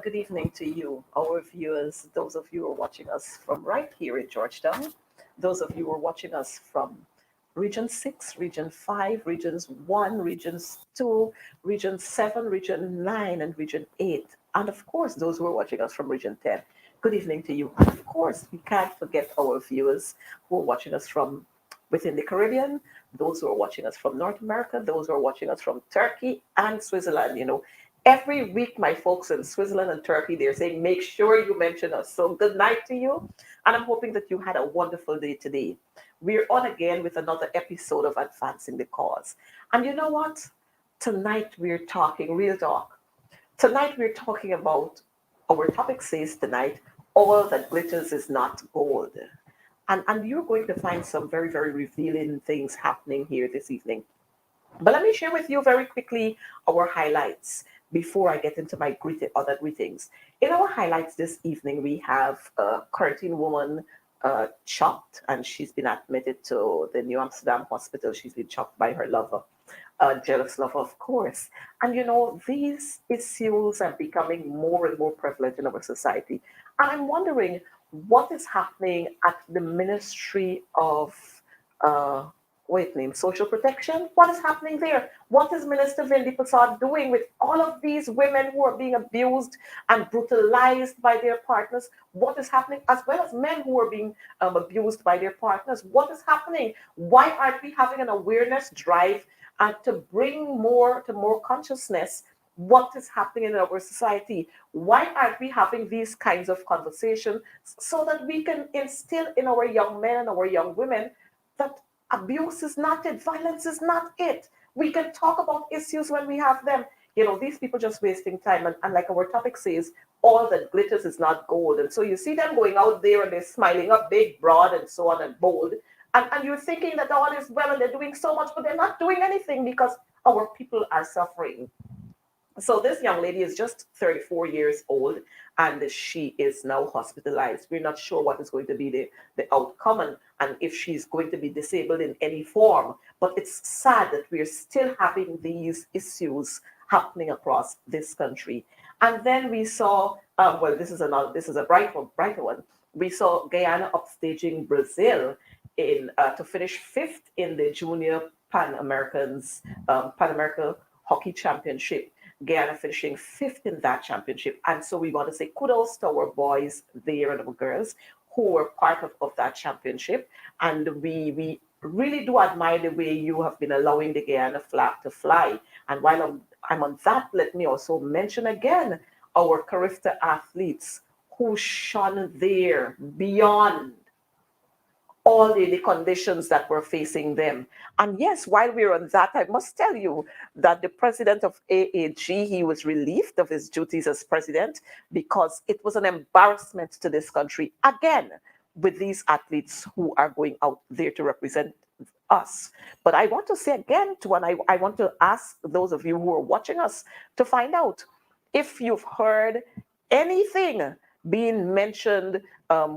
good evening to you, our viewers, those of you who are watching us from right here in Georgetown, those of you who are watching us from Region 6, Region 5, Regions 1, Regions 2, Region 7, Region 9, and Region 8, and of course, those who are watching us from Region 10. Good evening to you. And of course, we can't forget our viewers who are watching us from within the Caribbean, those who are watching us from North America, those who are watching us from Turkey and Switzerland. Every week, my folks in Switzerland and Turkey, they're saying, make sure you mention us. So good night to you. And I'm hoping that you had a wonderful day today. We're on again with another episode of Advancing the Cause. And you know what? Tonight, we're talking real talk. Tonight, we're talking about, our topic says tonight, all that glitters is not gold. And you're going to find some very, very revealing things happening here this evening. But let me share with you very quickly our highlights before I get into my other greetings. In our highlights this evening, we have a Curtin woman chopped, and she's been admitted to the New Amsterdam hospital. She's been chopped by her lover, a jealous lover, of course. And these issues are becoming more and more prevalent in our society. And I'm wondering what is happening at the Ministry of Social Protection. What is happening there? What is Minister Vindi Prasad doing with all of these women who are being abused and brutalized by their partners? What is happening, as well as men who are being abused by their partners? What is happening? Why aren't we having an awareness drive to bring more consciousness what is happening in our society? Why aren't we having these kinds of conversations so that we can instill in our young men and our young women that abuse is not it, violence is not it. We can talk about issues when we have them. These people just wasting time. And like our topic says, all that glitters is not gold. And so you see them going out there and they're smiling up big, broad, and so on and bold. And you're thinking that all is well and they're doing so much, but they're not doing anything because our people are suffering. So this young lady is just 34 years old and she is now hospitalized. We're not sure what is going to be the outcome and if she's going to be disabled in any form. But it's sad that we're still having these issues happening across this country. And then we saw, this is a brighter one. We saw Guyana upstaging Brazil to finish fifth in the Junior Pan America Hockey Championship. Guyana finishing fifth in that championship. And so we want to say kudos to our boys there and our girls who were part of that championship. And we really do admire the way you have been allowing the Guyana flag to fly. And while I'm on that, let me also mention again our Carifta athletes who shone there beyond all the conditions that were facing them. And yes, while we're on that, I must tell you that the president of AAG, he was relieved of his duties as president because it was an embarrassment to this country, again, with these athletes who are going out there to represent us. But I want to say again, and I want to ask those of you who are watching us to find out if you've heard anything being mentioned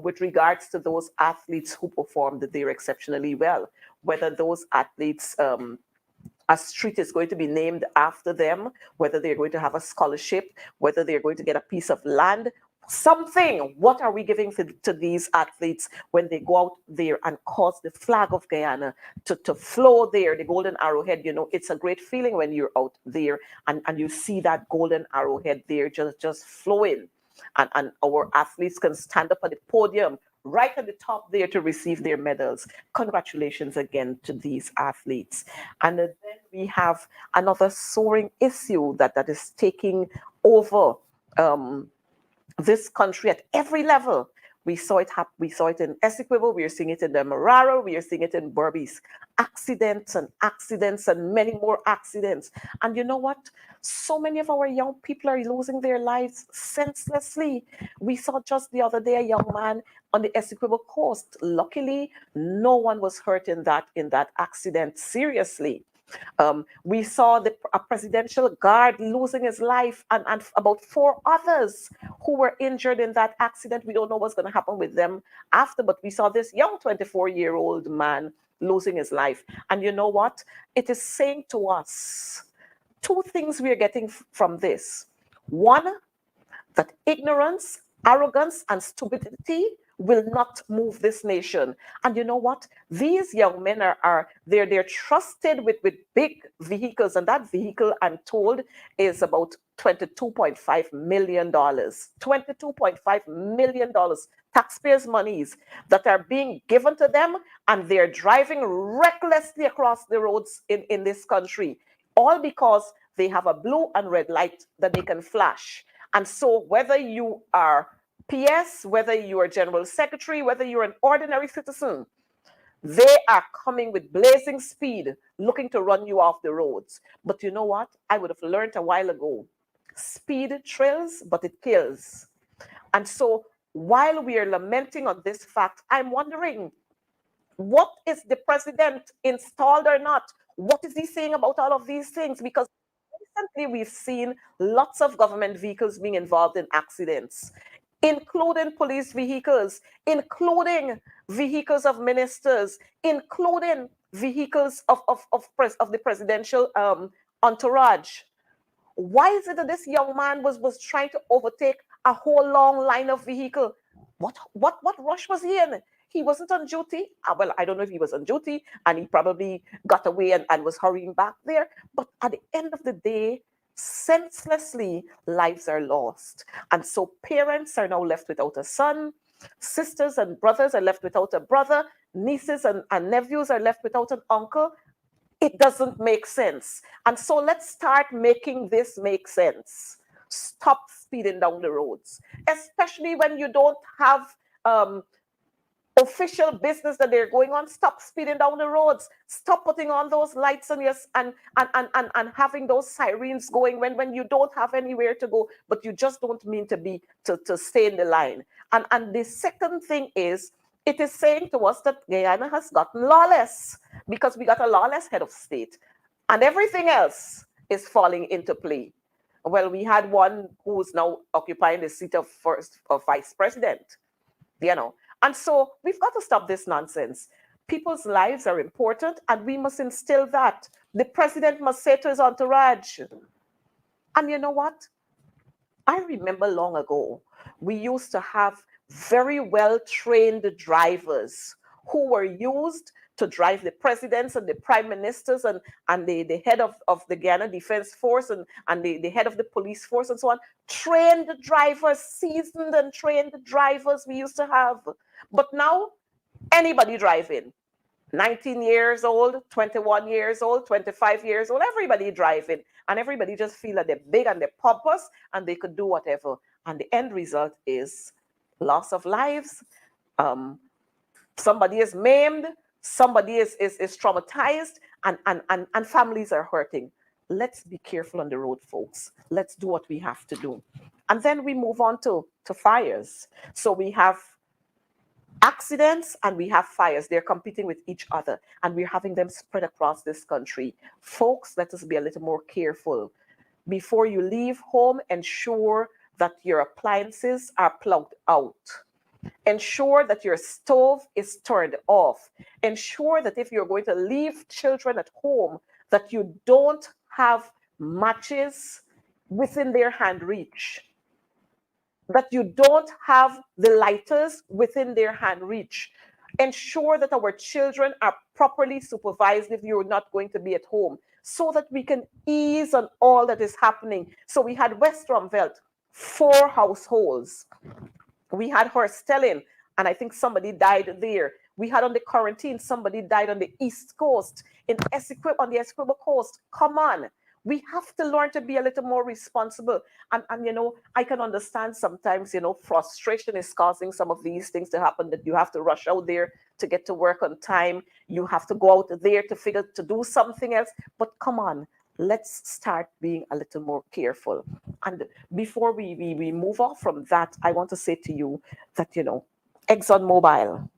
with regards to those athletes who performed there exceptionally well, whether those athletes, a street is going to be named after them, whether they're going to have a scholarship, whether they're going to get a piece of land, something. What are we giving to these athletes when they go out there and cause the flag of Guyana to flow there, the golden arrowhead? It's a great feeling when you're out there and you see that golden arrowhead there just flowing. And our athletes can stand up at the podium right at the top there to receive their medals. Congratulations again to these athletes. And then we have another soaring issue that is taking over this country at every level. We saw it in Essequibo, we are seeing it in the Demerara, we are seeing it in Berbice. Accidents and many more accidents. And you know what? So many of our young people are losing their lives senselessly. We saw just the other day a young man on the Essequibo coast. Luckily, no one was hurt in that accident seriously. We saw a presidential guard losing his life and about 4 others who were injured in that accident. We don't know what's going to happen with them after, but we saw this young 24-year-old man losing his life. And you know what? It is saying to us 2 things we are getting from this. One, that ignorance, arrogance, and stupidity will not move this nation. And you know what? These young men they're trusted with big vehicles, and that vehicle, I'm told, is about $22.5 million. $22.5 million taxpayers' monies that are being given to them, and they're driving recklessly across the roads in this country, all because they have a blue and red light that they can flash. And so, whether you are PS, whether you are general secretary, whether you're an ordinary citizen, they are coming with blazing speed, looking to run you off the roads. But you know what? I would have learned a while ago. Speed thrills, but it kills. And so, while we are lamenting on this fact, I'm wondering, what is the president, installed or not? What is he saying about all of these things? Because recently we've seen lots of government vehicles being involved in accidents, including police vehicles, including vehicles of ministers, including vehicles of the presidential entourage. Why is it that this young man was trying to overtake a whole long line of vehicle? What rush was he in? He wasn't on duty. Well, I don't know if he was on duty and he probably got away and was hurrying back there. But at the end of the day, senselessly, lives are lost. And so parents are now left without a son. Sisters and brothers are left without a brother. Nieces and nephews are left without an uncle. It doesn't make sense. And so let's start making this make sense. Stop speeding down the roads, especially when you don't have official business that they're going on. Stop speeding down the roads. Stop putting on those lights on your, and having those sirens going when you don't have anywhere to go, but you just don't mean to stay in the line. And the second thing is, it is saying to us that Guyana has gotten lawless because we got a lawless head of state, and everything else is falling into play. Well, we had one who's now occupying the seat of vice president, you know. And so we've got to stop this nonsense. People's lives are important, and we must instill that. The president must say to his entourage, and you know what? I remember long ago, we used to have very well trained drivers who were used to drive the presidents and the prime ministers and the head of the Guyana Defense Force and the head of the police force and so on. Trained drivers, seasoned and trained drivers we used to have. But now, anybody driving. 19 years old, 21 years old, 25 years old, everybody driving. And everybody just feel that they're big and they're pompous and they could do whatever. And the end result is loss of lives. Somebody is maimed, somebody is traumatized, and families are hurting. Let's be careful on the road, folks. Let's do what we have to do. And then we move on to fires. So we have accidents and we have fires. They're competing with each other, and we're having them spread across this country. Folks, let us be a little more careful. Before you leave home, ensure that your appliances are plugged out. Ensure that your stove is turned off. Ensure that if you're going to leave children at home, that you don't have matches within their hand reach, that you don't have the lighters within their hand reach. Ensure that our children are properly supervised if you're not going to be at home, so that we can ease on all that is happening. So we had West Rumvelt, 4 households. We had Horstellin, and I think somebody died there. We had on the quarantine, somebody died on the East Coast, on the Essequibo Coast. Come on. We have to learn to be a little more responsible. And I can understand sometimes, frustration is causing some of these things to happen, that you have to rush out there to get to work on time. You have to go out there to do something else. But come on, let's start being a little more careful. And before we move off from that, I want to say to you that, ExxonMobil,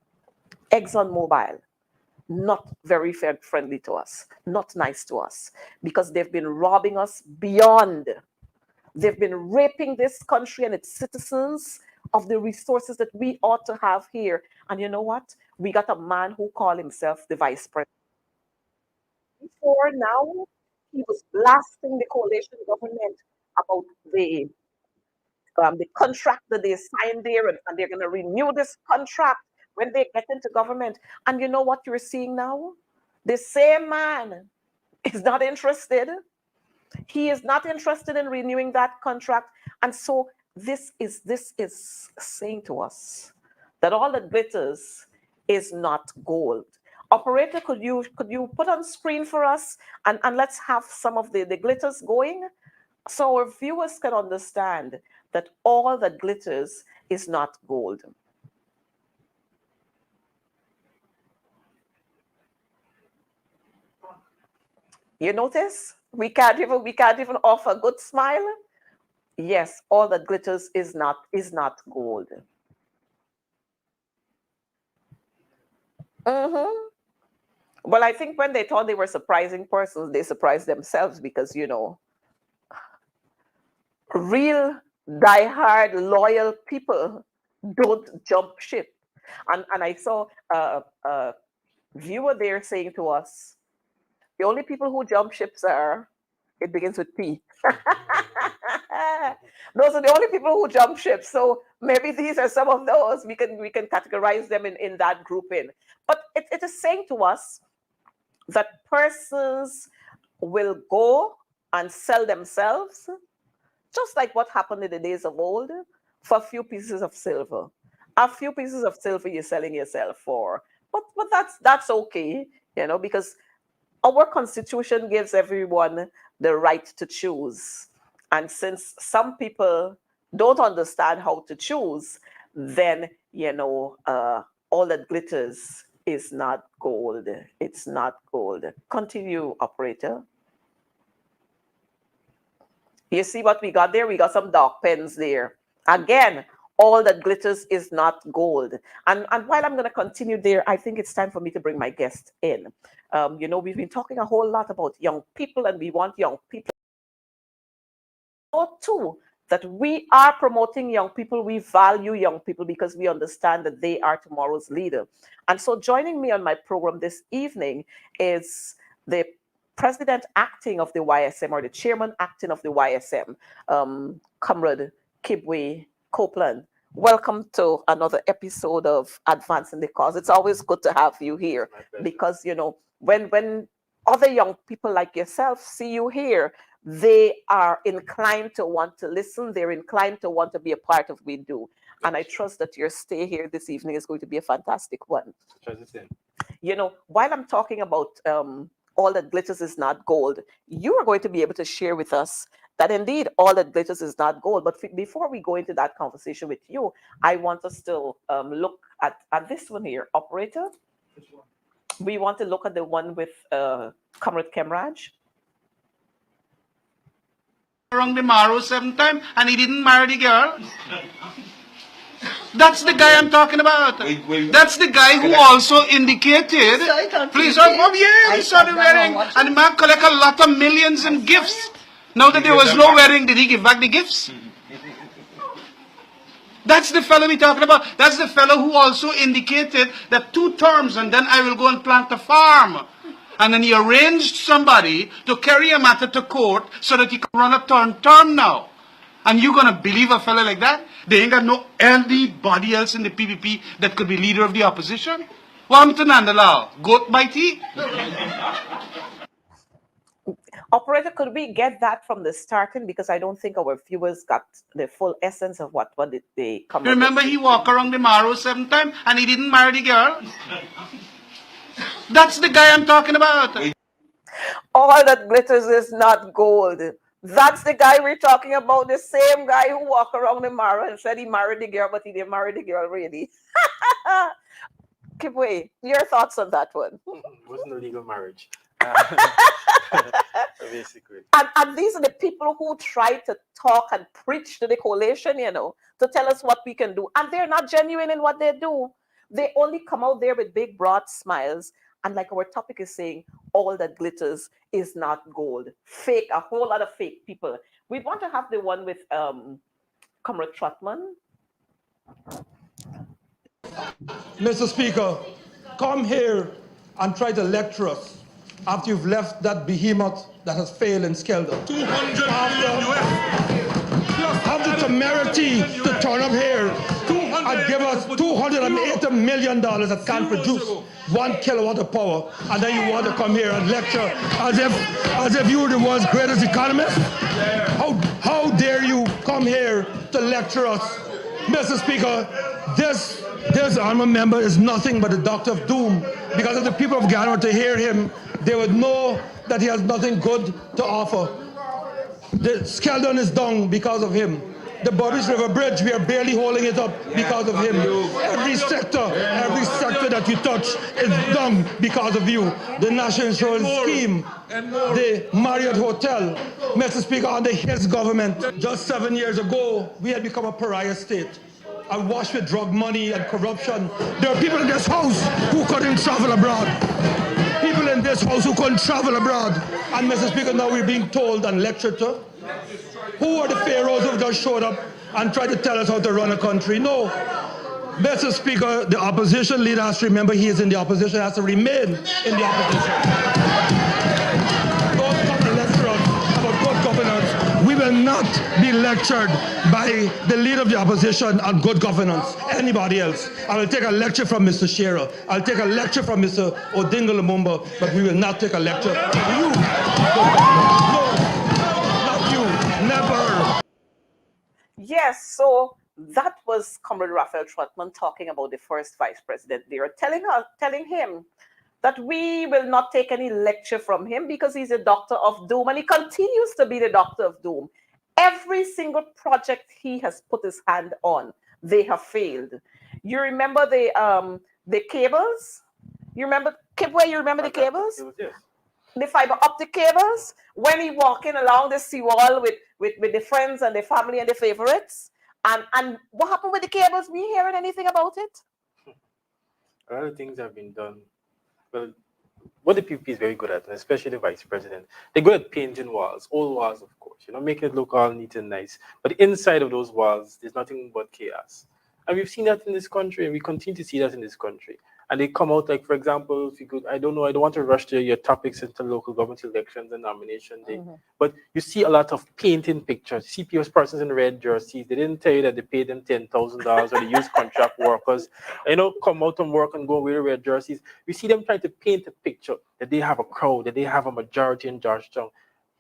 not very friendly to us, not nice to us, because they've been robbing us beyond. They've been raping this country and its citizens of the resources that we ought to have here. And you know what? We got a man who called himself the vice president. Before now, he was blasting the coalition government about the the contract that they signed there, and they're going to renew this contract when they get into government. And you know what you're seeing now? The same man is not interested. He is not interested in renewing that contract. And so this is saying to us that all that glitters is not gold. Operator, could you put on screen for us, and let's have some of the glitters going so our viewers can understand that all that glitters is not gold. You notice? We can't even offer a good smile. Yes, all that glitters is not gold. Mm-hmm. Well, I think when they thought they were surprising persons, they surprised themselves because, real die-hard loyal people don't jump ship. And I saw a viewer there saying to us, the only people who jump ships are, it begins with P. Those are the only people who jump ships. So maybe these are some of those. We can categorize them in that grouping. But it is saying to us that persons will go and sell themselves, just like what happened in the days of old, for a few pieces of silver. A few pieces of silver you're selling yourself for. But that's okay, because our constitution gives everyone the right to choose. And since some people don't understand how to choose, then, all that glitters is not gold. It's not gold. Continue, operator. You see what we got there? We got some dark pens there. Again, all that glitters is not gold. And while I'm going to continue there, I think it's time for me to bring my guest in. We've been talking a whole lot about young people, and we want young people to know too that we are promoting young people. We value young people because we understand that they are tomorrow's leader. And so joining me on my program this evening is the president acting of the YSM, or the chairman acting of the YSM, Comrade Kibwe Copland. Welcome to another episode of Advancing the Cause. It's always good to have you here because, when other young people like yourself see you here, they are inclined to want to listen. They're inclined to want to be a part of what we do. And I trust that your stay here this evening is going to be a fantastic one. While I'm talking about all that glitters is not gold, you are going to be able to share with us that indeed all that glitters is not gold. But before we go into that conversation with you, I want us to look at this one here. Operator? Which one? We want to look at the one with Comrade Kemraj. Wrong the marrow 7 times and he didn't marry the girl. That's the guy I'm talking about. That's the guy who also indicated. Please, he saw the wedding, and the man collect a lot of millions in gifts. Now that there was no wedding, did he give back the gifts? That's the fellow we're talking about. That's the fellow who also indicated that 2 terms and then I will go and plant a farm. And then he arranged somebody to carry a matter to court so that he can run a term now. And you gonna believe a fellow like that? They ain't got no anybody else in the PPP that could be leader of the opposition? Wamton Nandalal, goat bitey? Operator, could we get that from the starting? Because I don't think our viewers got the full essence of what did they come. Remember he walked around the marrow 7 times and he didn't marry the girl? That's the guy I'm talking about. All that glitters is not gold. That's the guy we're talking about, the same guy who walked around the marrow and said he married the girl, but he didn't marry the girl really. Kibwe, your thoughts on that one? It wasn't a legal marriage. Basically. And these are the people who try to talk and preach to the coalition, to tell us what we can do. And they're not genuine in what they do. They only come out there with big, broad smiles. And like our topic is saying, all that glitters is not gold. Fake, a whole lot of fake people. We want to have the one with Comrade Trotman. Mr. Speaker, come here and try to lecture us after you've left that behemoth that has failed in Skelder. 200 million US. Just have the temerity to turn up here and give us $280 million that can't produce 1 kilowatt of power, and then you want to come here and lecture as if you were the world's greatest economist? How dare you come here to lecture us? Mr. Speaker, this honorable member is nothing but a doctor of doom, because if the people of Ghana were to hear him, they would know that he has nothing good to offer. The Skeldon is down because of him. The Burbage River Bridge, we are barely holding it up because of him. Every sector that you touch is down because of you. The National Insurance Scheme, the Marriott Hotel, Mr. Speaker, under his government. Just 7 years ago, we had become a pariah state, awash with drug money and corruption. There are people in this house who couldn't travel abroad. People in this house who couldn't travel abroad. And Mr. Speaker, now we're being told and lectured to. Who are the pharaohs who just showed up and tried to tell us how to run a country? No. Mr. Speaker, the opposition leader has to remember he is in the opposition, has to remain in the opposition. Don't come and lecture us about good governance. We will not be lectured by the leader of the opposition on good governance. Anybody else. I will take a lecture from Mr. Shearer. I'll take a lecture from Mr. Odinga Lumumba, but we will not take a lecture from you. Yes, so that was Comrade Raphael Trotman talking about the first vice president. They are telling him that we will not take any lecture from him because he's a doctor of doom, and he continues to be the doctor of doom. Every single project he has put his hand on, they have failed. You remember the cables? You remember Kibwe? You remember the cables? Yes. The fiber optic cables, when he walking along the seawall with the friends and the family and the favorites. And what happened with the cables? We hearing anything about it? A lot of things have been done. Well, what the PPP is very good at, and especially the vice president, they're good at painting walls, old walls, of course, making it look all neat and nice. But inside of those walls, there's nothing but chaos. And we've seen that in this country, and we continue to see that in this country. And they come out, like, for example, if you could, I don't want to rush to your topics into local government elections and nomination day, but you see a lot of painting pictures. You see people's persons in red jerseys. They didn't tell you that they paid them $10,000 or they use contract workers, come out and work and go wear red jerseys. We see them trying to paint a picture that they have a crowd, that they have a majority in Georgetown.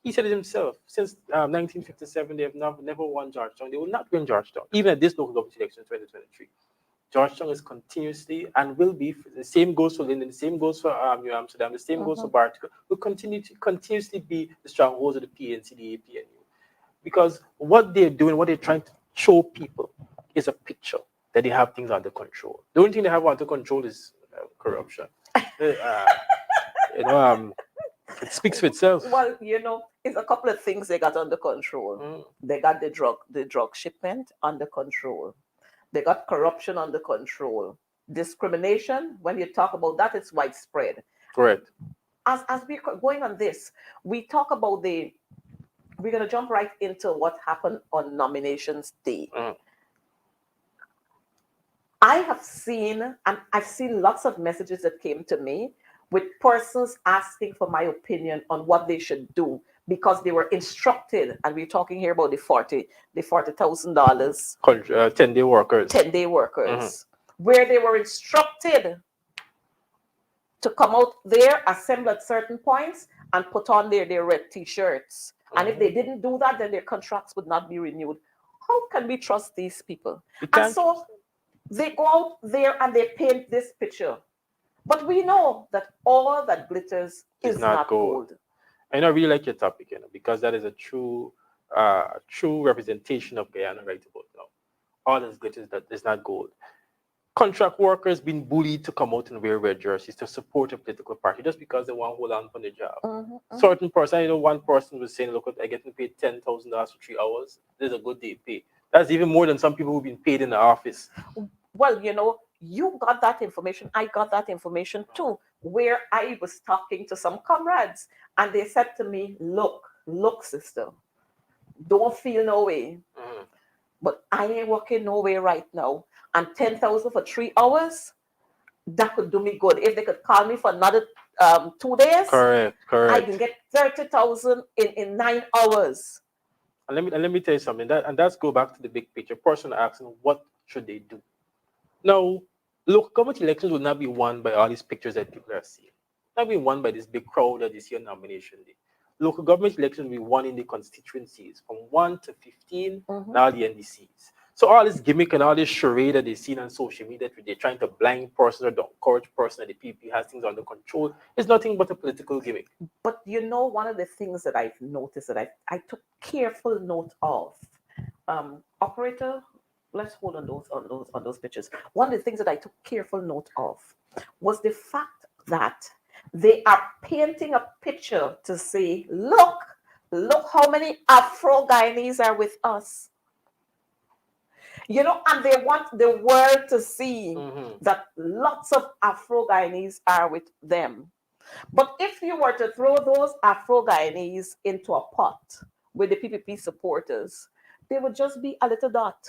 He said it himself. Since 1957, they have never won Georgetown. They will not win Georgetown, even at this local government election in 2023. Georgetown is continuously and will be, the same goes for Linden, the same goes for New Amsterdam, the same goes for Bartico, will continue to continuously be the strongholds of the PNC, the APNU. Because what they're doing, what they're trying to show people is a picture that they have things under control. The only thing they have under control is corruption. It speaks for itself. Well, it's a couple of things they got under control. They got the drug shipment under control. They got corruption under control. Discrimination, when you talk about that, it's widespread. Correct. As we're going on this, we talk about we're going to jump right into what happened on nominations day. I have seen lots of messages that came to me with persons asking for my opinion on what they should do, because they were instructed, and we're talking here about the $40,000 10-day workers. 10-day workers, where they were instructed to come out there, assemble at certain points, and put on their red T-shirts. And if they didn't do that, then their contracts would not be renewed. How can we trust these people? And so they go out there and they paint this picture. But we know that all that glitters is not gold. I really like your topic, because that is a true representation of Guyana right about now. All that glitters that is not gold. Contract workers being bullied to come out and wear red jerseys to support a political party just because they want to hold on for the job. Certain person, one person was saying, look, I get paid $10,000 for 3 hours. There's a good day pay. That's even more than some people who've been paid in the office. Well, you got that information. I got that information too, where I was talking to some comrades and they said to me, look, sister, don't feel no way. But I ain't working no way right now. And 10,000 for 3 hours, that could do me good. If they could call me for another 2 days, correct. I can get 30,000 in 9 hours. And let me tell you something. That's go back to the big picture. Person asking what should they do. Now, local government elections will not be won by all these pictures that people are seeing. Not be won by this big crowd that is here nomination day. Local government elections will be won in the constituencies from 1 to 15, and all the NDCs. So all this gimmick and all this charade that they've seen on social media that they're trying to blind person or to encourage person that the PP has things under control is nothing but a political gimmick. But you know, one of the things that I've noticed that I took careful note of, operator, let's hold on those pictures. One of the things that I took careful note of was the fact that they are painting a picture to say, look how many Afro Guyanese are with us. You know, and they want the world to see that lots of Afro Guyanese are with them. But if you were to throw those Afro Guyanese into a pot with the PPP supporters, they would just be a little dot.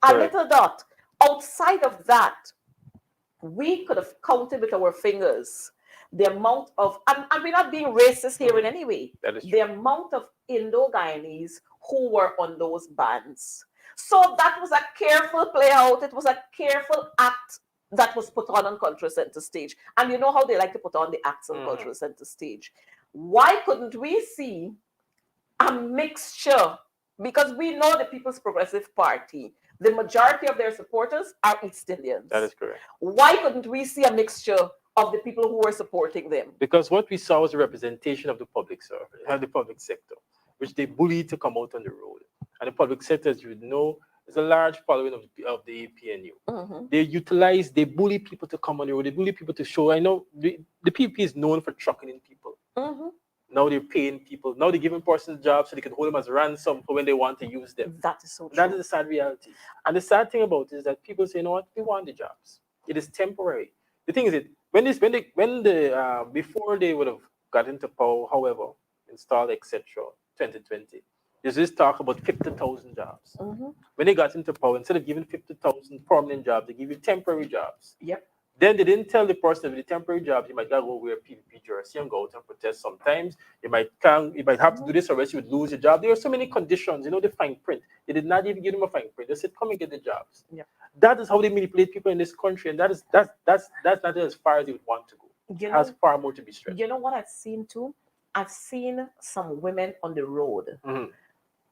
A little dot. Outside of that, we could have counted with our fingers the amount of, and we're not being racist here in any way, the amount of Indo-Guyanese who were on those bands. So that was a careful play out. It was a careful act that was put on Cultural Center stage. And you know how they like to put on the acts on Cultural Center stage. Why couldn't we see a mixture? Because we know the People's Progressive Party, the majority of their supporters are East Indians. That is correct. Why couldn't we see a mixture of the people who were supporting them? Because what we saw was a representation of the public sector, which they bullied to come out on the road. And the public sector, as you would know, is a large following of the APNU. They bully people to come on the road. They bully people to show. I know the PP is known for trucking in people. Now they're paying people. Now they're giving persons jobs so they can hold them as ransom for when they want to use them. That is so true. That is the sad reality. And the sad thing about it is that people say, you know what, we want the jobs. It is temporary. The thing is that before they would have got into power, however, installed, etc., 2020, there's this talk about 50,000 jobs. When they got into power, instead of giving 50,000 permanent jobs, they give you temporary jobs. Yep. Then they didn't tell the person with the temporary jobs, you might gotta go wear a PVP jersey and go out and protest sometimes. You might have to do this or else you would lose your job. There are so many conditions, the fine print. They did not even give them a fine print. They said, come and get the jobs. Yep. That is how they manipulate people in this country, and that's not as far as they would want to go. It has far more to be stressed. You know what I've seen too? I've seen some women on the road,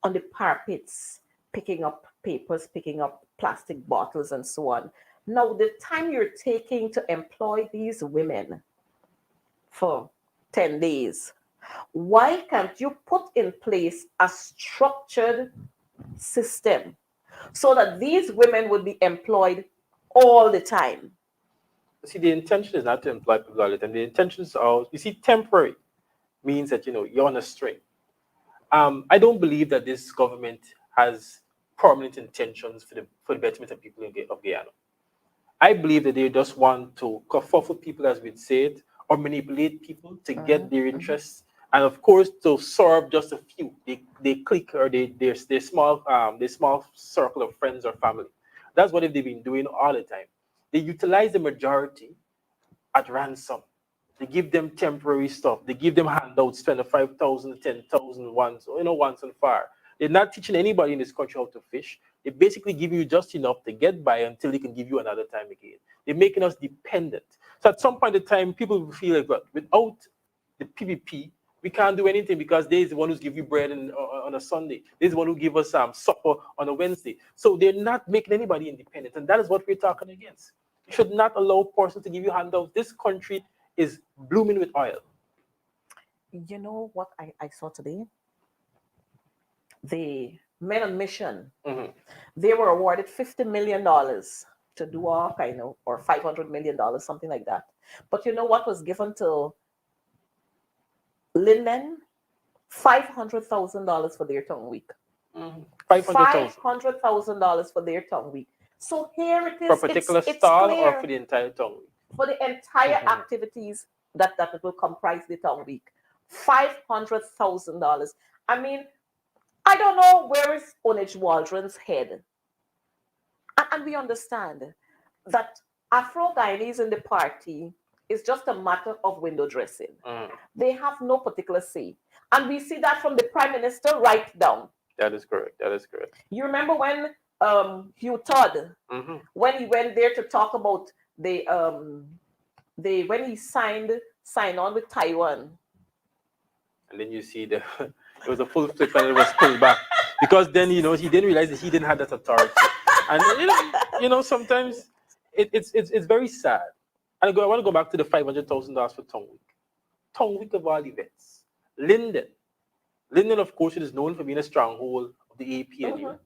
on the parapets, picking up papers, picking up plastic bottles and so on. Now, the time you're taking to employ these women for 10 days, why can't you put in place a structured system so that these women would be employed all the time? See, the intention is not to employ people all the time. The intentions are, temporary means that, you're on a string. I don't believe that this government has permanent intentions for the betterment of people of Guyana. I believe that they just want to kerfuffle people, as we'd say it, or manipulate people to get their interests, and of course to serve just a few. They clique or their small circle of friends or family. That's what they've been doing all the time. They utilize the majority at ransom. They give them temporary stuff. They give them handouts, 25,000, 10,000 once and far. They're not teaching anybody in this country how to fish. They basically give you just enough to get by until they can give you another time again. They're making us dependent. So at some point in time, people will feel like, well, without the PPP, we can't do anything because they're the one who's give you bread on a Sunday. They're the one who give us supper on a Wednesday. So they're not making anybody independent. And that is what we're talking against. You should not allow persons to give you handouts. This country is blooming with oil. You know what I saw today? The men on mission, they were awarded $50 million to do all kind of, or $500 million, something like that. But you know what was given to Linden? $500,000 for their tongue week. $500,000 for their tongue week. So here it is. For a particular stall or for the entire tongue week? For the entire activities that it will comprise the tongue week. $500,000. I mean, I don't know where is Onage Waldron's head. And we understand that Afro-Guyanese in the party is just a matter of window dressing. They have no particular say. And we see that from the Prime Minister right down. That is correct. That is correct. You remember when Hugh Todd, Hmm. when he went there to talk about when he signed on with Taiwan. And then you see the it was a full flip and it was pulled back because then he didn't realize that he didn't have that authority. And sometimes it's very sad. And I want to go back to the $500,000 for Tongue Week. Tongue Week of all events. Linden, of course, it is known for being a stronghold of the APNU.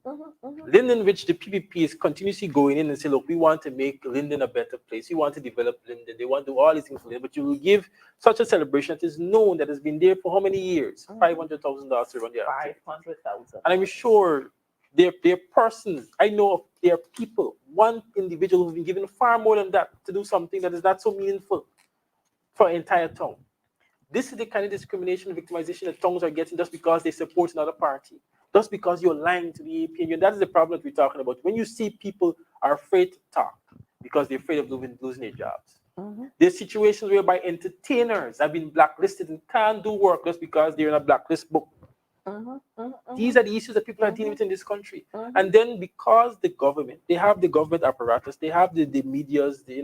Linden, which the PPP is continuously going in and say, look, we want to make Linden a better place. We want to develop Linden. They want to do all these things for Linden. But you will give such a celebration that is known, that has been there for how many years? $500,000 to run their activity. 500,000. And I'm sure they're persons. I know of their people, one individual who's been given far more than that to do something that is not so meaningful for an entire town. This is the kind of discrimination and victimization that tongues are getting just because they support another party, just because you're lying to the APNU. That is the problem that we're talking about. When you see people are afraid to talk because they're afraid of losing their jobs. There's situations whereby entertainers have been blacklisted and can't do work just because they're in a blacklist book. These are the issues that people are dealing with in this country. And then because the government, they have the government apparatus, they have the medias, they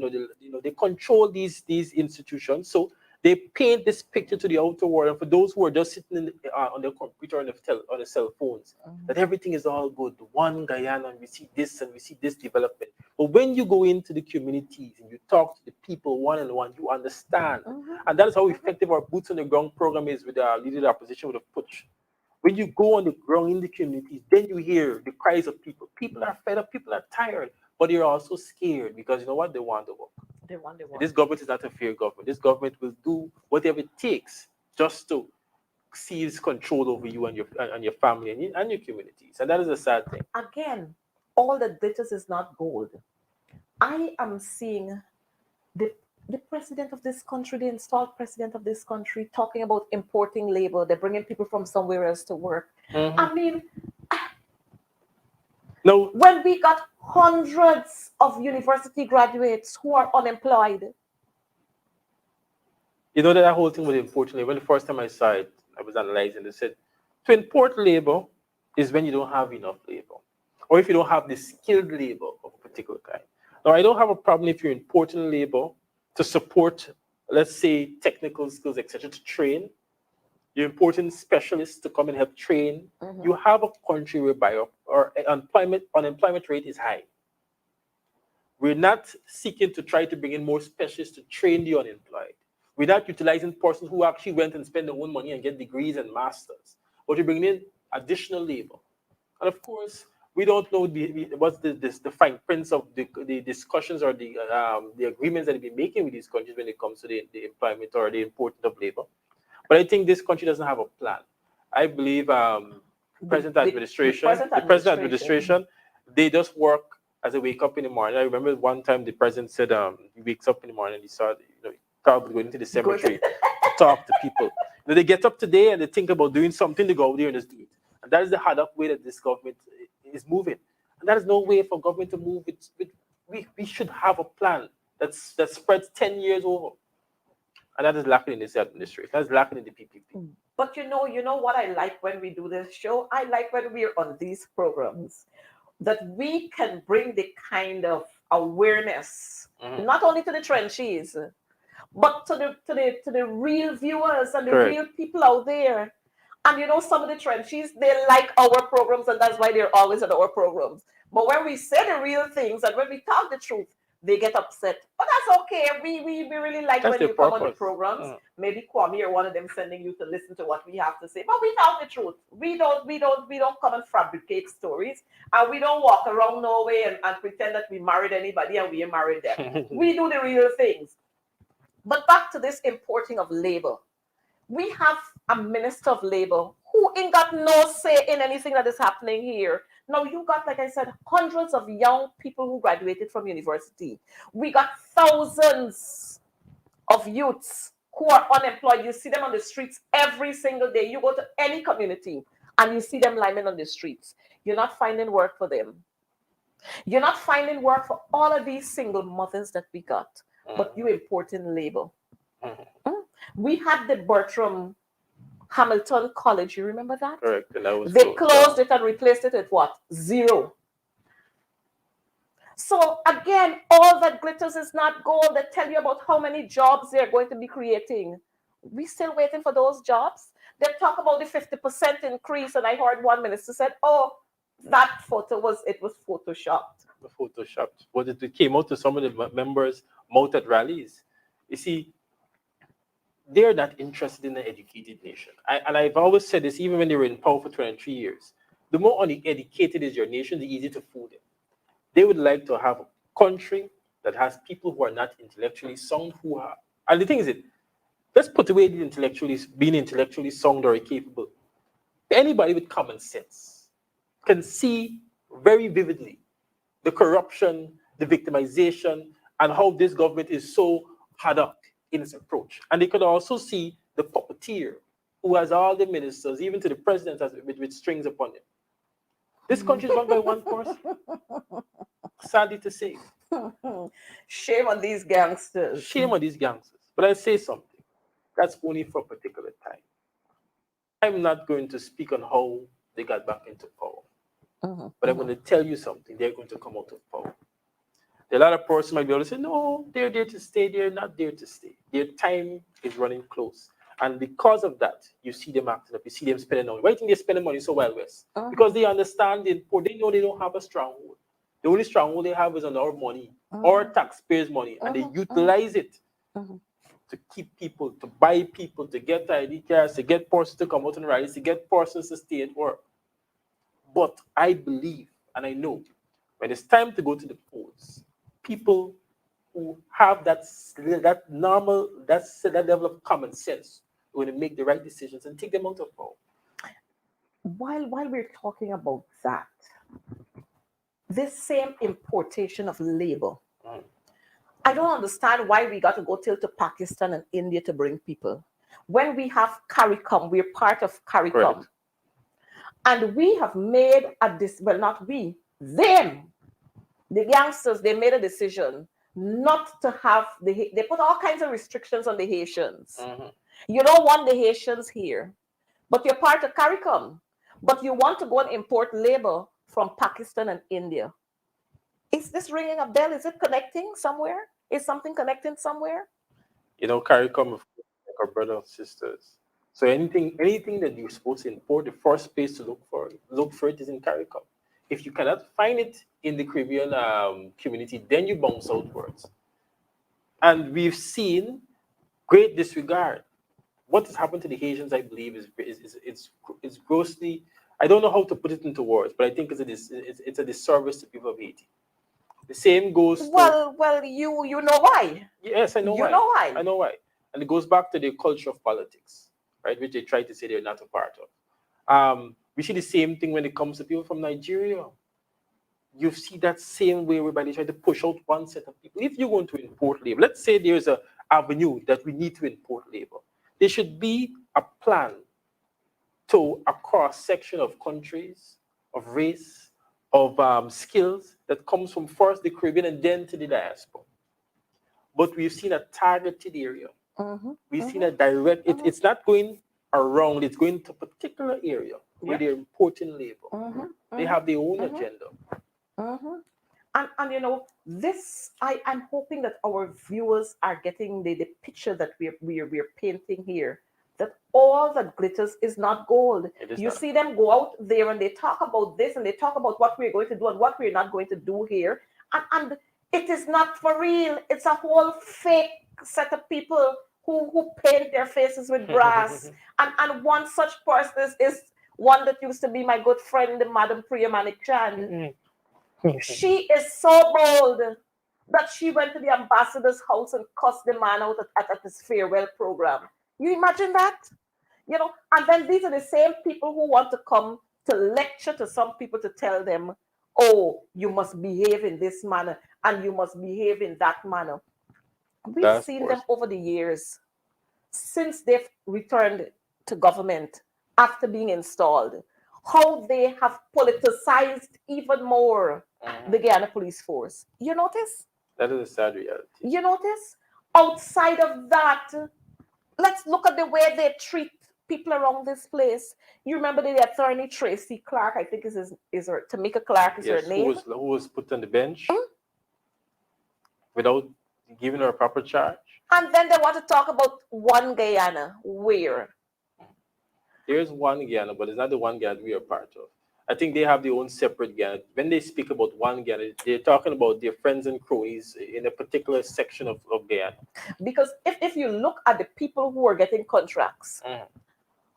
control these institutions. So they paint this picture to the outer world, and for those who are just sitting on their computer on the cell phones, that everything is all good. One Guyana, and we see this and we see this development. But when you go into the communities and you talk to the people one-on-one, you understand, and that is how effective our boots on the ground program is with our leader of the opposition with a putsch. When you go on the ground in the communities, then you hear the cries of people. People are fed up, people are tired, but they're also scared because you know what? They want to work. This government is not a fair government. This government will do whatever it takes just to seize control over you and your family and your communities. And that is a sad thing. Again, all that glitters is not gold. I am seeing the president of this country, the installed president of this country, talking about importing labor. They're bringing people from somewhere else to work. I mean, no, when we got hundreds of university graduates who are unemployed. You know that whole thing with importing labor. When the first time I saw it, I was analyzing. They said to import labor is when you don't have enough labor, or if you don't have the skilled labor of a particular kind. Now, I don't have a problem if you're importing labor to support, let's say, technical skills, etc., to train. You're importing specialists to come and help train. You have a country whereby our unemployment rate is high. We're not seeking to try to bring in more specialists to train the unemployed. We're not utilizing persons who actually went and spent their own money and get degrees and masters. But we're bringing in additional labor. And of course, we don't know what's the fine prints of the discussions or the agreements that they've been making with these countries when it comes to the employment or the importing of labor. But I think this country doesn't have a plan. I believe the present administration, they just work as they wake up in the morning. I remember one time the president said he wakes up in the morning and he saw, probably going into the cemetery to talk to people. They get up today and they think about doing something, to go out there and just do it. And that is the hard up way that this government is moving. And that is no way for government to move. We should have a plan that spreads 10 years over. And that is lacking in this administration. That is lacking in the PPP. But you know what I like when we do this show? I like when we're on these programs, that we can bring the kind of awareness, not only to the trenches, but to the real viewers and the real people out there. And some of the trenches, they like our programs, and that's why they're always at our programs. But when we say the real things and when we talk the truth, they get upset. But that's okay. We really like when you come on the programs. Maybe Kwame or one of them sending you to listen to what we have to say. But we talk the truth. We don't come and fabricate stories, and we don't walk around nowhere and pretend that we married anybody and we married them. We do the real things. But back to this importing of labor. We have a minister of labor who ain't got no say in anything that is happening here. Now, you got, like I said, hundreds of young people who graduated from university. We got thousands of youths who are unemployed. You see them on the streets every single day. You go to any community and you see them lying on the streets. You're not finding work for them. You're not finding work for all of these single mothers that we got, but you importing labor. We had the Bertram Hamilton College, you remember that? Correct. And that was They closed down. it and replaced it with what? Zero. So again, all that glitters is not gold. They tell you about how many jobs they're going to be creating. We still waiting for those jobs. They talk about the 50% increase, and I heard one minister said, "Oh, that photo was photoshopped." Photoshopped. But it came out to some of the members' mouth at rallies. You see, they're not interested in an educated nation. And I've always said this, even when they were in power for 23 years. The more uneducated is your nation, the easier to fool them. They would like to have a country that has people who are not intellectually sound, who are. And the thing is, let's put away being intellectually sound or capable. Anybody with common sense can see very vividly the corruption, the victimization, and how this government is so hard up in its approach. And they could also see the puppeteer who has all the ministers, even to the president, with strings upon him. This country is run by one person. Sadly to say. Shame on these gangsters. Shame on these gangsters. But I say something. That's only for a particular time. I'm not going to speak on how they got back into power. But I'm going to tell you something. They're going to come out of power. A lot of persons might be able to say, no, they're there to stay. They're not there to stay. Their time is running close. And because of that, you see them acting up. You see them spending money. Why do you think they're spending money so well, West? Because they understand it. They know they don't have a stronghold. The only stronghold they have is on our money, our taxpayers' money, and they utilize it to keep people, to buy people, to get ID cards, to get persons to come out on rallies, to get persons to stay at work. But I believe, and I know, when it's time to go to the polls, people who have that level of common sense are going to make the right decisions and take them out of power. While we're talking about that, this same importation of labor, I don't understand why we got to go till to Pakistan and India to bring people. When we have CARICOM, we're part of CARICOM. Correct. And we have made not we, them, the youngsters, they made a decision not to have, they put all kinds of restrictions on the Haitians. You don't want the Haitians here, but you're part of CARICOM. But you want to go and import labor from Pakistan and India. Is this ringing a bell? Is it connecting somewhere? Is something connecting somewhere? You know, CARICOM, of course, like our brothers and sisters. So anything that you're supposed to import, the first place to look for it is in CARICOM. If you cannot find it in the Caribbean community, then you bounce outwards. And we've seen great disregard. What has happened to the Haitians, I believe, is grossly. I don't know how to put it into words, but I think it's a disservice to people of Haiti. The same goes to... Well, you know why. Yes, I know why. You know why. I know why. And it goes back to the culture of politics, right, which they try to say they're not a part of. We see the same thing when it comes to people from Nigeria. You see that same way whereby they try to push out one set of people. If you're going to import labor, let's say there's an avenue that we need to import labor. There should be a plan to a cross-section of countries, of race, of skills that comes from first the Caribbean and then to the diaspora. But we've seen a targeted area. We've seen a direct, it's not going around, it's going to a particular area where they're importing labor. They have their own agenda. And you know, this, I'm hoping that our viewers are getting the picture that we're painting here, that all that glitters is not gold. You see them go out there and they talk about this and they talk about what we're going to do and what we're not going to do here. And it is not for real. It's a whole fake set of people who paint their faces with brass. and one such person is one that used to be my good friend, the Madam Priyamani Chan. She is so bold that she went to the ambassador's house and cussed the man out at his farewell program. You imagine that? You know, and then these are the same people who want to come to lecture to some people to tell them, oh, you must behave in this manner and you must behave in that manner. We've seen them over the years since they've returned to government after being installed, how they have politicized even more the Guyana police force. You notice? That is a sad reality. You notice? Outside of that, let's look at the way they treat people around this place. You remember the attorney Tracy Clark, I think is her Tamika Clark is Yes, her name. who was put on the bench without giving her a proper charge. And then they want to talk about one Guyana. Where? There's one Guyana, but it's not the one Guyana we are part of. I think they have their own separate Guyana. When they speak about one Guyana, they're talking about their friends and cronies in a particular section of Guyana. Because if you look at the people who are getting contracts,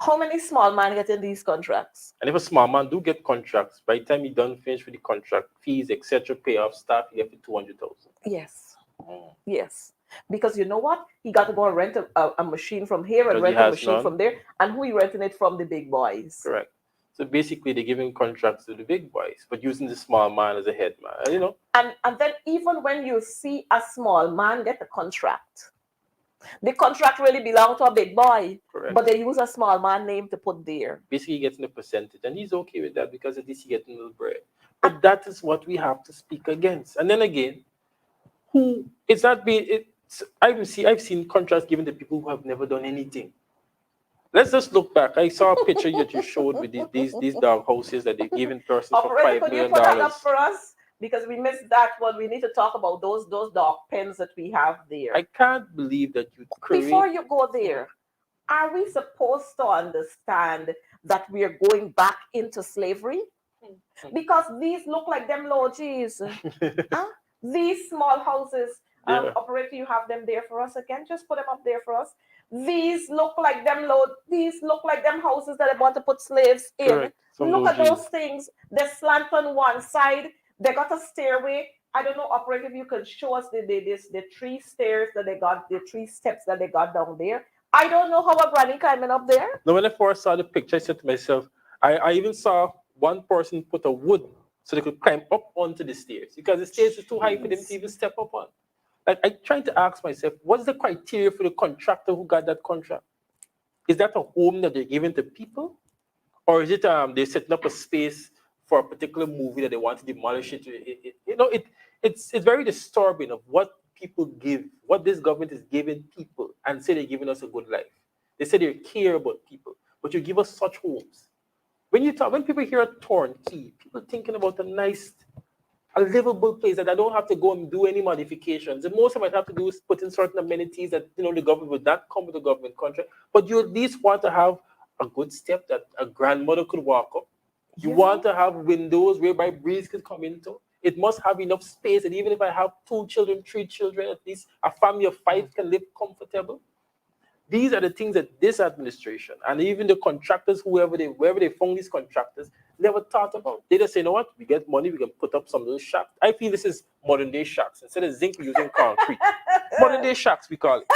how many small men get in these contracts? And if a small man do get contracts, by the time he done finish with the contract, fees, etc., pay off staff, he get for 200,000. Yes. Yes. Because you know what? He got to go and rent a machine from here and Because he rent a has machine none. from there. And who he renting it from? The big boys. Correct. So basically, they're giving contracts to the big boys, but using the small man as a head man, you know. And then even when you see a small man get a contract, the contract really belongs to a big boy. Correct. But they use a small man name to put there. Basically, getting a percentage, and he's okay with that because at least he getting a little bread. But that is what we have to speak against. And then again, who it's not being it's I've seen contracts given to people who have never done anything. Let's just look back. I saw a picture that you showed with these dog houses that they're giving persons for Operator, $5 could you million. put that up for us? Because we missed that one. We need to talk about those dog pens that we have there. I can't believe that you create. Before you go there, are we supposed to understand that we are going back into slavery? Because these look like them lodges. Huh? These small houses. Yeah. Operator, you have them there for us again. Just put them up there for us. These look like them houses that they want to put slaves in. Correct. Look at those things. They slant on one side. They got a stairway. I don't know, operator, if you can show us the three stairs that they got, the three steps that they got down there. I don't know how a granny climbing up there. Now, when I first saw the picture, I said to myself, I even saw one person put a wood so they could climb up onto the stairs because the stairs is too high for them to even step up on. Like, I'm trying to ask myself, what's the criteria for the contractor who got that contract? Is that a home that they're giving to people? Or is it they're setting up a space for a particular movie that they want to demolish it? It's very disturbing of what people give, what this government is giving people and say they're giving us a good life. They say they care about people, but you give us such homes. When people hear a turnkey, people thinking about a livable place that I don't have to go and do any modifications. The most I might have to do is put in certain amenities that the government would not come with a government contract. But you at least want to have a good step that a grandmother could walk up. You want to have windows whereby breeze could come into. It must have enough space that even if I have 2 children, 3 children, at least a family of 5 can live comfortable. These are the things that this administration and even the contractors, wherever they found these contractors, never thought about. They just say, you know what, we get money, we can put up some of those shacks. I feel this is modern day shacks. Instead of zinc, we're using concrete. Modern day shacks, we call it.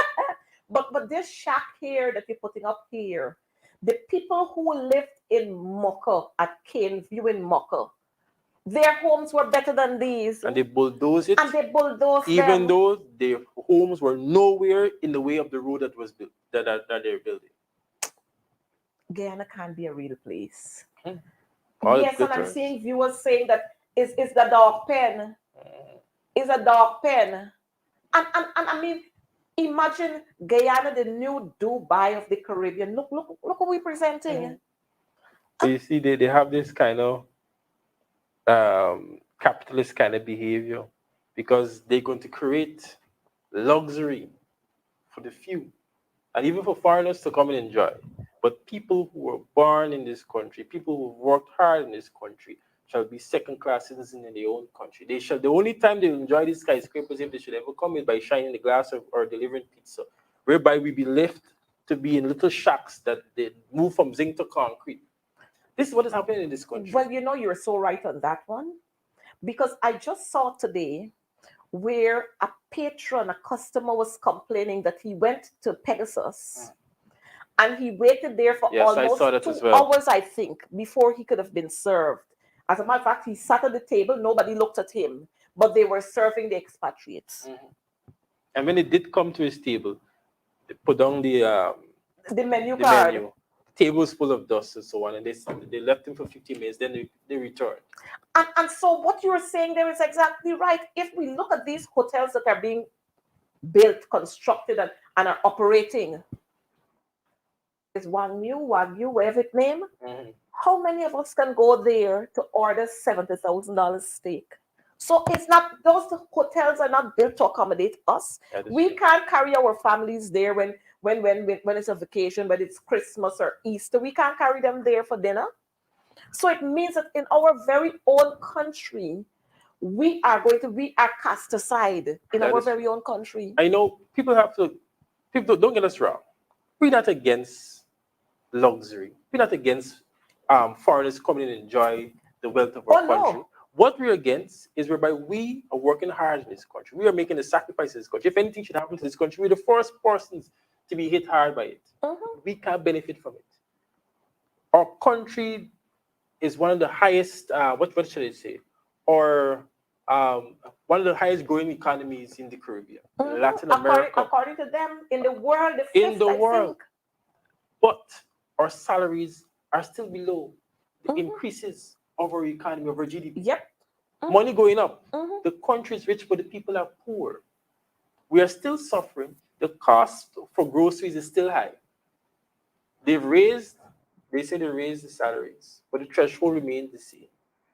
But this shack here that you're putting up here, the people who lived in Mocha at Cane View in Mocha, their homes were better than these. And they bulldoze it. And they bulldoze even them. though their homes were nowhere in the way of the road that was built, that they're building. Guyana can't be a real place. All Yes, and I'm glitters. seeing viewers saying that is the dog pen. Is a dog pen. And I mean, imagine Guyana, the new Dubai of the Caribbean. Look what we're presenting. So you see, they have this kind of capitalist kind of behavior because they're going to create luxury for the few and even for foreigners to come and enjoy. But people who were born in this country, people who worked hard in this country, shall be second-class citizens in their own country. The only time they will enjoy these skyscrapers, if they should ever come, is by shining the glass or delivering pizza, whereby we be left to be in little shacks that they move from zinc to concrete. This is what is happening in this country. Well, you're so right on that one. Because I just saw today where a patron, a customer was complaining that he went to Pegasus and he waited there for Yes, I almost saw that 2 as well. hours, I think, before he could have been served. As a matter of fact, he sat at the table, nobody looked at him, but they were serving the expatriates. And when it did come to his table, they put down the menu card. menu. The table was full of dust and so on, and they left him for 15 minutes, then they returned. And so what you're saying there is exactly right. If we look at these hotels that are being built, constructed, and are operating, Wagyu, whatever it name. Mhm. How many of us can go there to order $70,000 steak? So it's not, those hotels are not built to accommodate us. That is We true. can't carry our families there when it's a vacation, when it's Christmas or Easter. We can't carry them there for dinner. So it means that in our very own country, we are cast aside in That our is true. very own country. I know people don't get us wrong. We're not against luxury. We're not against foreigners coming and enjoy the wealth of our Oh country. no. What we're against is whereby we are working hard in this country. We are making the sacrifices in this country. If anything should happen to this country, we're the first persons to be hit hard by it. Mhm. We can't benefit from it. Our country is one of the highest, what should I say, or one of the highest growing economies in the Caribbean, Mhm. Latin America, According to them, in the world, the in fifth, the I world. think. But our salaries are still below the Mhm. increases of our economy, of our GDP. Yep. Mhm. Money going up. Mhm. The country is rich, but the people are poor. We are still suffering. The cost for groceries is still high. They say they raised the salaries, but the threshold remains the same.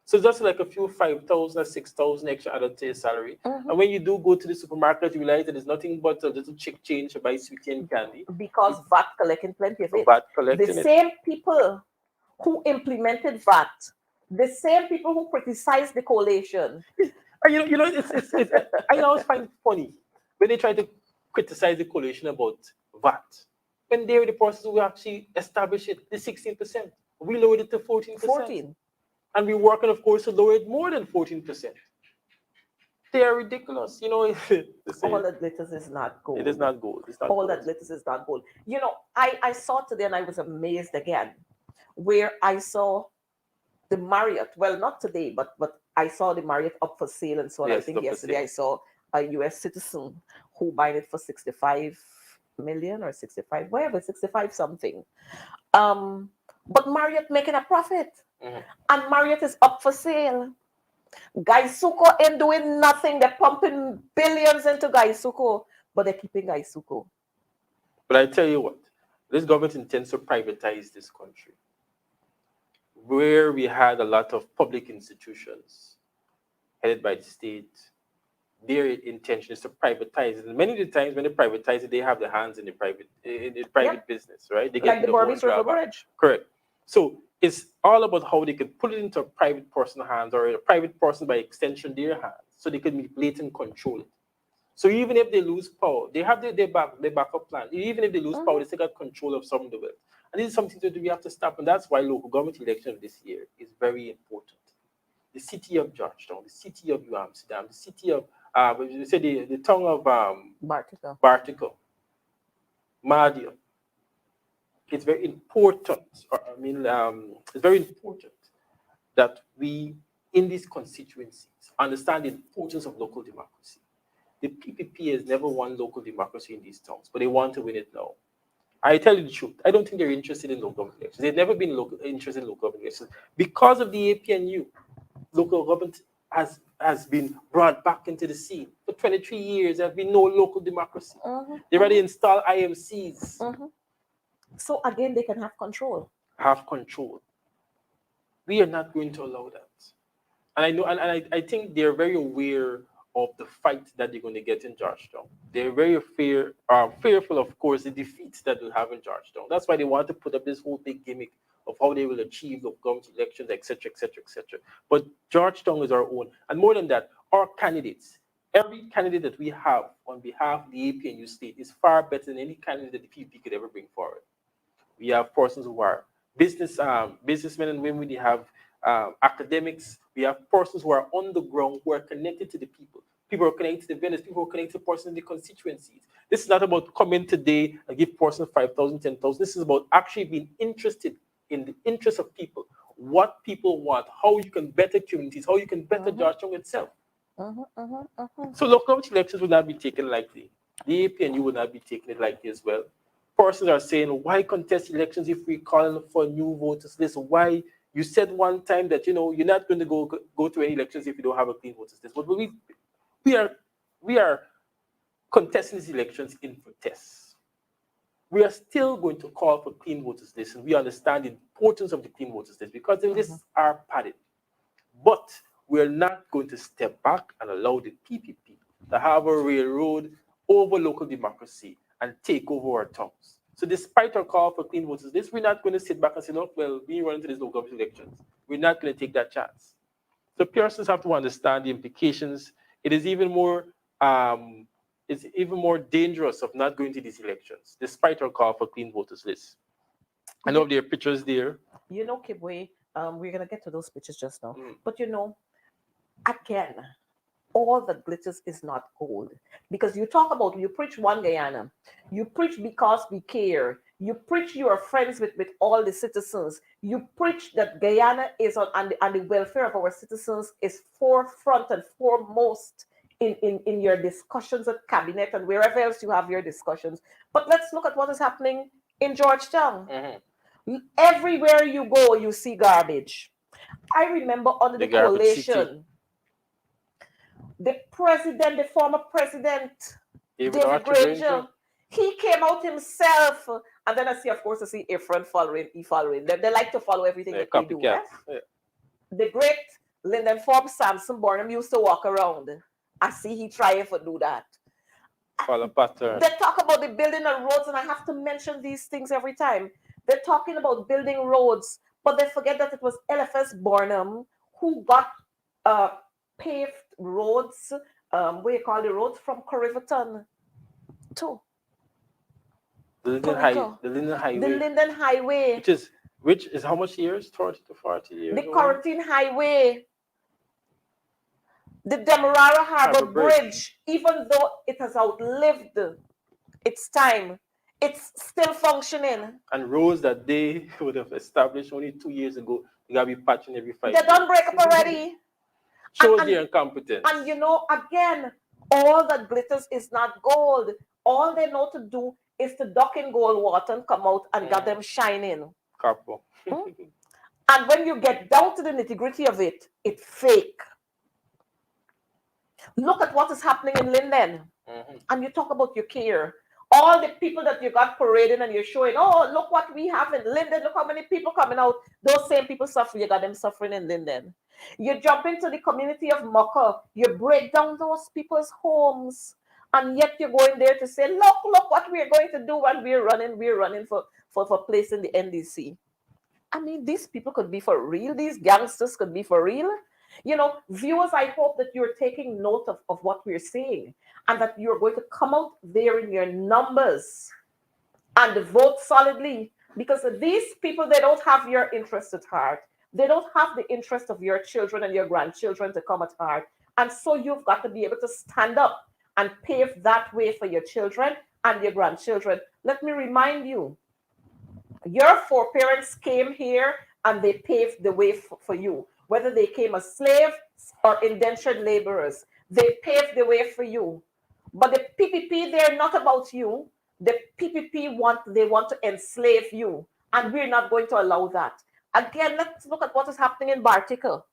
So just like a few 5,000 or 6,000 extra added to your salary. Mhm. And when you do go to the supermarket, you realize that it's nothing but a little chick change to buy sweetie and candy. Because VAT collecting plenty of it. VAT The collecting it. same people who implemented VAT, the same people who criticized the coalition. And it's I always find it funny when they try to criticize the coalition about VAT. When they were the process who actually established it, the 16%. We lowered it to 14%. 14. And we're working, of course, to lower it more than 14%. They are ridiculous. They say All that glitters is not it is gold. not gold. It's not All gold. that glitters is not gold. I saw today and I was amazed again, where I saw the Marriott. Well, not today, but I saw the Marriott up for sale and so on. I Yes, think up for yesterday sale. I saw a US citizen who bought it for 65 million or 65, whatever, 65 something. But Marriott making a profit. Mhm. And Marriott is up for sale. Gaisuko ain't doing nothing. They're pumping billions into Gaisuko, but they're keeping Gaisuko. But I tell you what, this government intends to privatize this country, where we had a lot of public institutions headed by the state. Their intention is to privatize it. And many of the times when they privatize it, they have their hands in the private Yep. business, right? They Like get the the whole Berbice River drawback. Bridge. Correct. So it's all about how they can put it into a private person's hands or a private person by extension their hands, so they can manipulate and control it. So even if they lose power, they have their backup plan. Even if they lose power, they still got control of some of the wealth. And this is something that we have to stop. And that's why local government election this year is very important. The city of Georgetown, the city of New Amsterdam, the city of we say the town of Bartica. Bartico, Madia. It's very important. It's very important that we, in these constituencies, understand the importance of local democracy. The PPP has never won local democracy in these towns, but they want to win it now. I tell you the truth. I don't think they're interested in local government elections. They've never been interested in local government elections because of the APNU. Local government has been brought back into the scene. For 23 years, there has been no local democracy. They already installed IMCs, So again, they can have control. have control. We are not going to allow that. And I know, and I think they're very aware of the fight that they're going to get in Georgetown. They're very fearful, of course, the defeats that they'll have in Georgetown. That's why they want to put up this whole big gimmick of how they will achieve local government elections, etc., etc., etc. But Georgetown is our own. And more than that, our candidates, every candidate that we have on behalf of the APNU state is far better than any candidate that the PPP could ever bring forward. We have persons who are businessmen and women. We have academics. We have persons who are on the ground, who are connected to the people. People are connected to the vendors. People are connected to persons in the constituencies. This is not about coming today and give persons 5,000, 10,000. This is about actually being interested in the interests of people, what people want, how you can better communities, how you can better Georgetown itself. So local elections will not be taken lightly. The APNU will not be taking it lightly as well. Persons are saying, why contest elections if we call for new voters list? Why you said one time that you're not going to go to any elections if you don't have a clean voters list. But we are contesting these elections in protest. we are still going to call for clean voters list, and we understand the importance of the clean voters list because the lists are padded. But we're not going to step back and allow the PPP to have a railroad over local democracy and take over our towns. So despite our call for clean voters list, we're not going to sit back and say, look, well, we run into these local government elections. We're not going to take that chance. So persons have to understand the implications. It is even more dangerous of not going to these elections, despite our call for clean voters list. I know there are pictures there. You know, Kibwe, we're going to get to those pictures just now. But you know, again, all that glitters is not gold. Because you talk about, you preach one Guyana. You preach because we care. You preach you are friends with all the citizens. You preach that Guyana is and the welfare of our citizens is forefront and foremost in your discussions at cabinet and wherever else you have your discussions. But let's look at what is happening in Georgetown. Everywhere you go, you see garbage. I remember under the coalition, the former president, David Granger, he came out himself. And then I see Efron following. They like to follow everything that they do. Yeah. The great Lyndon Forbes Sampson Burnham used to walk around. I see he trying to do that. Follow pattern. They talk about the building of roads, and I have to mention these things every time. They're talking about building roads, but they forget that it was LFS Burnham who got paved roads, what do you call the roads, from Corriverton to the Linden Highway. Which is how much years? 30 to 40 years. The Quarantine Highway. The Demerara Harbor Bridge, even though it has outlived its time, it's still functioning. And roads that they would have established only 2 years ago, they gotta be patching every 5 years. They don't break up already. Shows their incompetence. And you know, again, all that glitters is not gold. All they know to do is to duck in gold water and come out and get them shining. Carpo. And when you get down to the nitty-gritty of it, it's fake. Look at what is happening in Linden. And you talk about your care. All the people that you got parading and you're showing, oh, look what we have in Linden. Look how many people coming out. Those same people suffering. You got them suffering in Linden. You jump into the community of Mucka. You break down those people's homes. And yet you're going there to say, look what we're going to do when we're running for place in the NDC. I mean, these people could be for real. These gangsters could be for real. You know, viewers, I hope that you're taking note of what we're saying and that you're going to come out there in your numbers and vote solidly, because these people, they don't have your interest at heart. They don't have the interest of your children and your grandchildren to come at heart. And so you've got to be able to stand up and pave that way for your children and your grandchildren. Let me remind you, your foreparents came here and they paved the way for you. Whether they came as slaves or indentured laborers, they paved the way for you. But the PPP, they're not about you. The PPP want to enslave you, and we're not going to allow that. Again, let's look at what is happening in Bartica.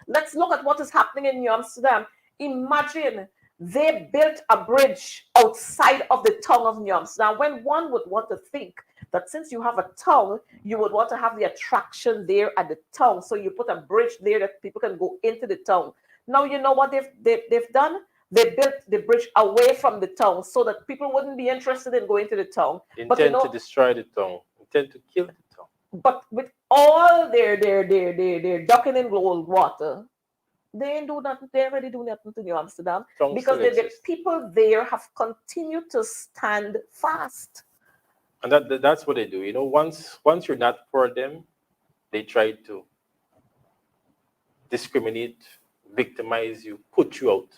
Let's look at what is happening in New Amsterdam. Imagine they built a bridge outside of the town of New Amsterdam, when one would want to think that since you have a town, you would want to have the attraction there at the town. So you put a bridge there that people can go into the town. Now, you know what they've done? They built the bridge away from the town so that people wouldn't be interested in going to the town. Intend to destroy the town. Intend to kill the town. But with all their ducking in gold water, they ain't do nothing. They already do nothing to New Amsterdam, because the people there have continued to stand fast. And that's what they do. You know, once you're not for them, they try to discriminate, victimize you, put you out.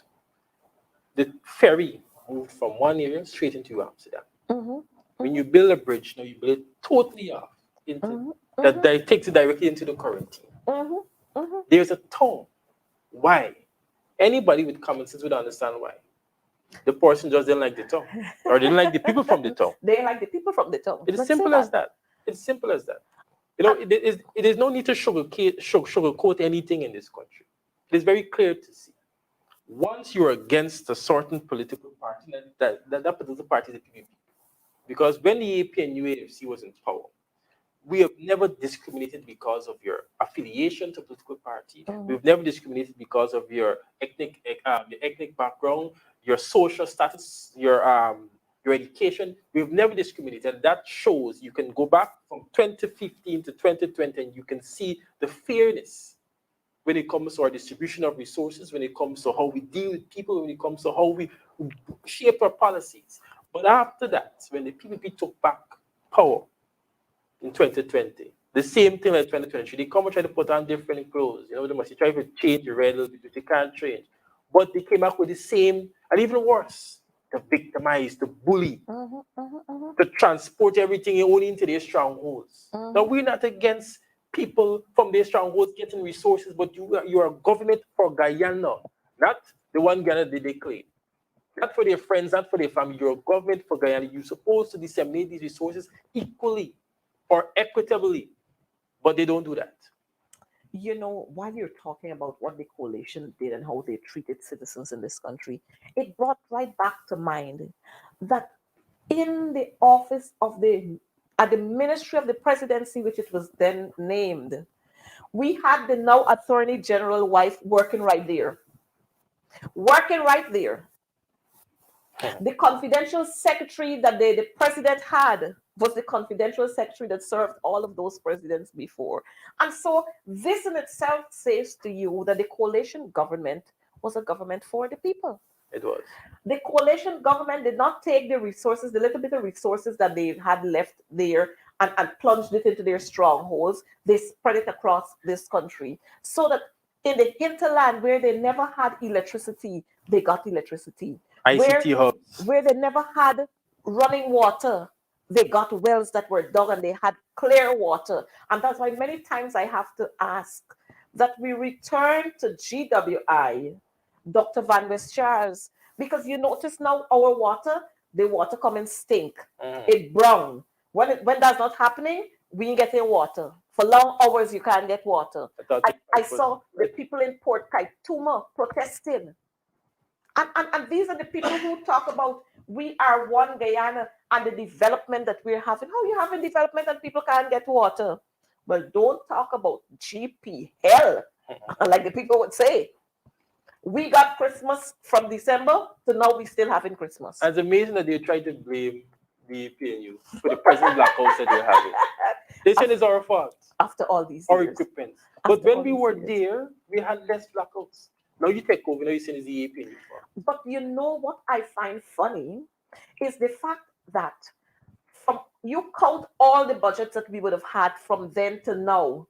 The ferry moved from one area straight into Amsterdam. When you build a bridge, now you build it totally off into that takes it directly into the quarantine. There's a town. Why? Anybody with common sense would understand why. The person just didn't like the town, or didn't like the people from the town. They like the people from the town. It's simple as that. It's simple as that. You know, it is no need to sugarcoat anything in this country. It is very clear to see. Once you're against a certain political party, that political party is the PPP. Because when the AP and UAFC was in power, we have never discriminated because of your affiliation to political party. We've never discriminated because of your ethnic background, your social status, your education. We've never discriminated. And that shows you can go back from 2015 to 2020 and you can see the fairness when it comes to our distribution of resources, when it comes to how we deal with people, when it comes to how we shape our policies. But after that, when the PPP took back power in 2020, the same thing like 2023, they come and try to put on different clothes. You know, they must try to change the red, but they can't change. But they came back with the same, and even worse, to victimize, to bully, to transport everything only into their strongholds. Now, we're not against people from their strongholds getting resources, but you are a government for Guyana, not the one Guyana that they claim. Not for their friends, not for their family. You're a government for Guyana. You're supposed to disseminate these resources equally or equitably, but they don't do that. You know, while you're talking about what the coalition did and how they treated citizens in this country, it brought right back to mind that in the office of at the Ministry of the Presidency, which it was then named, we had the now Attorney General wife working right there. Working right there. The confidential secretary that the president had was the confidential secretary that served all of those presidents before. And so this in itself says to you that the coalition government was a government for the people. It was. The coalition government did not take the resources, the little bit of resources that they had left there and plunged it into their strongholds. They spread it across this country so that in the hinterland where they never had electricity, they got electricity. ICT hubs. Where they never had running water, they got wells that were dug and they had clear water. And that's why many times I have to ask that we return to GWI, Dr. Van West Charles, because you notice now our water, the water coming stink. It brown. When that's not happening, we ain't getting water. For long hours, you can't get water. I saw the people in Port Kaituma protesting. And these are the people who talk about we are one Guyana and the development that we're having. How you having development and people can't get water? Well, don't talk about GP hell, like the people would say. We got Christmas from December to now we still having Christmas. And it's amazing that they try to blame the PNU for the present blackouts that they're having. They said it's our fault. After all these our years. Equipment. But when we were there, we had less blackouts. Now you take over, now you're saying it's the PNU fault. But you know what I find funny is the fact that from you count all the budgets that we would have had from then to now.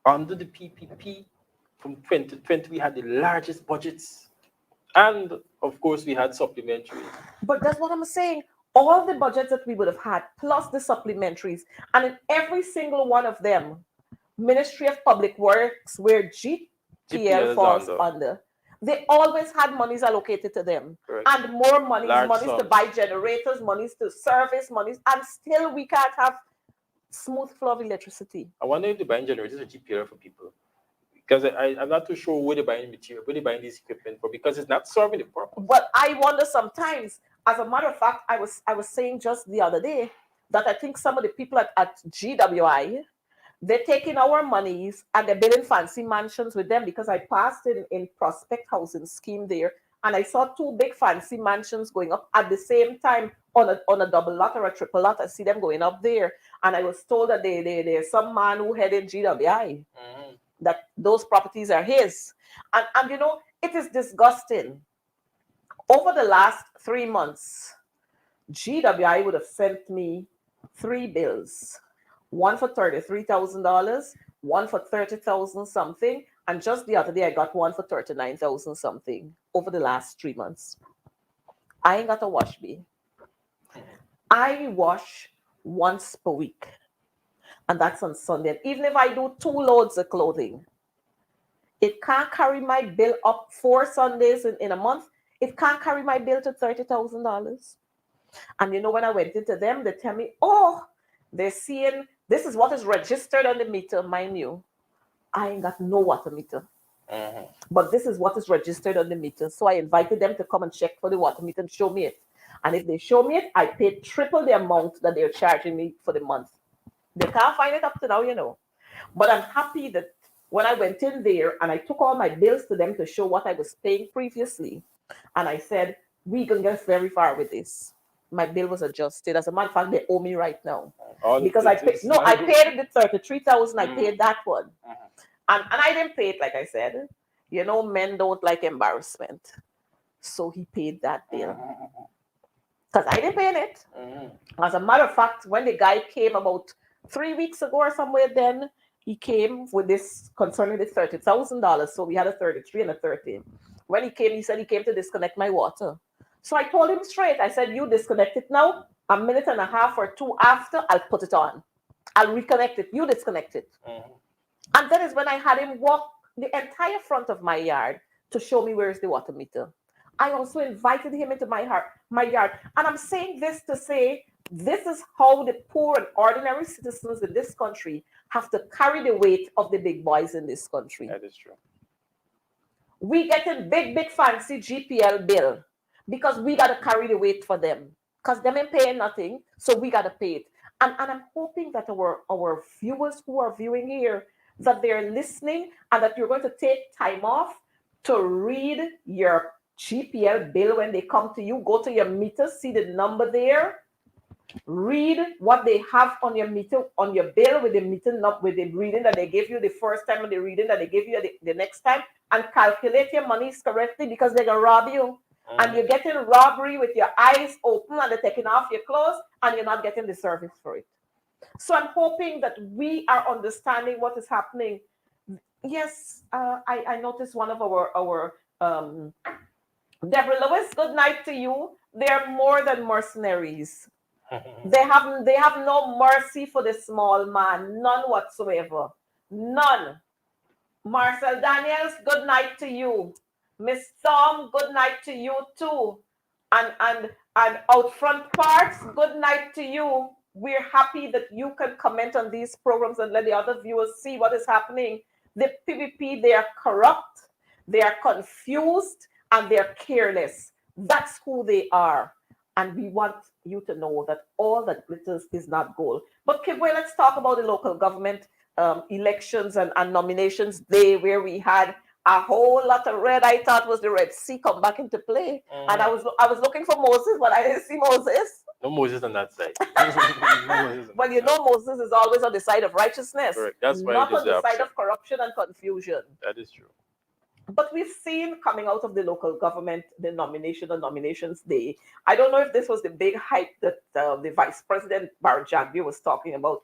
Under the PPP, from 2020, we had the largest budgets. And, of course, we had supplementaries. But that's what I'm saying. All the budgets that we would have had, plus the supplementaries, and in every single one of them, Ministry of Public Works, where GPL falls under, they always had monies allocated to them. Correct. And more monies to buy generators, monies to service, monies, and still we can't have smooth flow of electricity. I wonder if they're buying generators or GPL for people. Because I'm not too sure where they're buying material, where they're buying this equipment for, because it's not serving the purpose. But I wonder sometimes, as a matter of fact, I was saying just the other day that I think some of the people at GWI, they're taking our monies and they're building fancy mansions with them, because I passed in Prospect Housing Scheme there and I saw two big fancy mansions going up at the same time on a double lot or a triple lot. I see them going up there. And I was told that there's some man who headed GWI, that those properties are his. And you know, it is disgusting. Over the last 3 months, GWI would have sent me 3 bills. One for $33,000, one for $30,000 something, and just the other day I got one for $39,000 something over the last 3 months. I ain't got a wash bay. I wash once per week, and that's on Sunday. And even if I do 2 loads of clothing, it can't carry my bill up 4 Sundays in a month. It can't carry my bill to $30,000. And you know, when I went into them, they tell me, oh, they're seeing this is what is registered on the meter. Mind you, I ain't got no water meter. But this is what is registered on the meter. So I invited them to come and check for the water meter and show me it. And if they show me it, I paid triple the amount that they're charging me for the month. They can't find it up to now, you know. But I'm happy that when I went in there and I took all my bills to them to show what I was paying previously, and I said, we can get very far with this. My bill was adjusted. As a matter of fact, they owe me right now. Because I paid, no, I paid the 33,000, I paid that one. And I didn't pay it, like I said. You know, men don't like embarrassment. So he paid that bill. Because I didn't pay it. As a matter of fact, when the guy came about 3 weeks ago or somewhere, then he came with this concerning the $30,000. So we had a 33 and a 30. When he came, he said he came to disconnect my water. So I told him straight. I said, you disconnect it now. A minute and a half or two after, I'll put it on. I'll reconnect it. You disconnect it. And that is when I had him walk the entire front of my yard to show me where is the water meter. I also invited him into my yard. And I'm saying this to say, this is how the poor and ordinary citizens in this country have to carry the weight of the big boys in this country. That is true. We get a big fancy GPL bill because we got to carry the weight for them. Because them ain't paying nothing, so we got to pay it. And I'm hoping that our viewers who are viewing here, that they're listening and that you're going to take time off to read your GPL bill when they come to you. Go to your meter, see the number there. Read what they have on your meter, on your bill with the meter, not with the reading that they gave you the first time and the reading that they give you the next time, and calculate your monies correctly because they're gonna rob you. And you're getting robbery with your eyes open and they're taking off your clothes and you're not getting the service for it. So I'm hoping that we are understanding what is happening. Yes, I noticed one of our Deborah Lewis, good night to you. They're more than mercenaries. They have no mercy for the small man, none whatsoever. None. Marcel Daniels, good night to you. Miss Storm, good night to you too. And out front parts, good night to you. We're happy that you can comment on these programs and let the other viewers see what is happening. The PVP, they are corrupt, they are confused, and they're careless. That's who they are. And we want you to know that all that glitters is not gold. But Kibwe, let's talk about the local government elections and nominations day, where we had a whole lot of red. I thought was the Red Sea come back into play. And I was looking for Moses, but I didn't see Moses. No Moses on that side. Well, you know, Moses is always on the side of righteousness. Correct. That's why not on the side upset. of corruption and confusion. That is true. But we've seen coming out of the local government, the nominations day. I don't know if this was the big hype that the Vice President Barjagbi was talking about.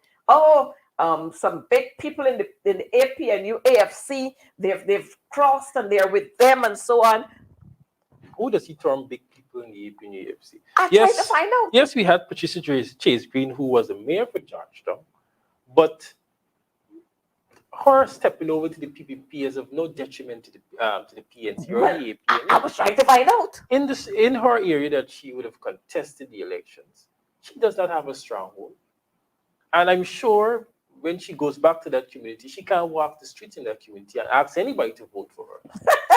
Some big people in the APNU, AFC, they've crossed and they're with them and so on. Who does he term big people in the APNU AFC? I tried to find out. Yes, we had Patricia Chase Green, who was the mayor for Georgetown, but her stepping over to the PPP is of no detriment to the PNC or Well, the APNU. I was trying to find out. In her area that she would have contested the elections, she does not have a stronghold. And I'm sure when she goes back to that community, she can't walk the streets in that community and ask anybody to vote for her.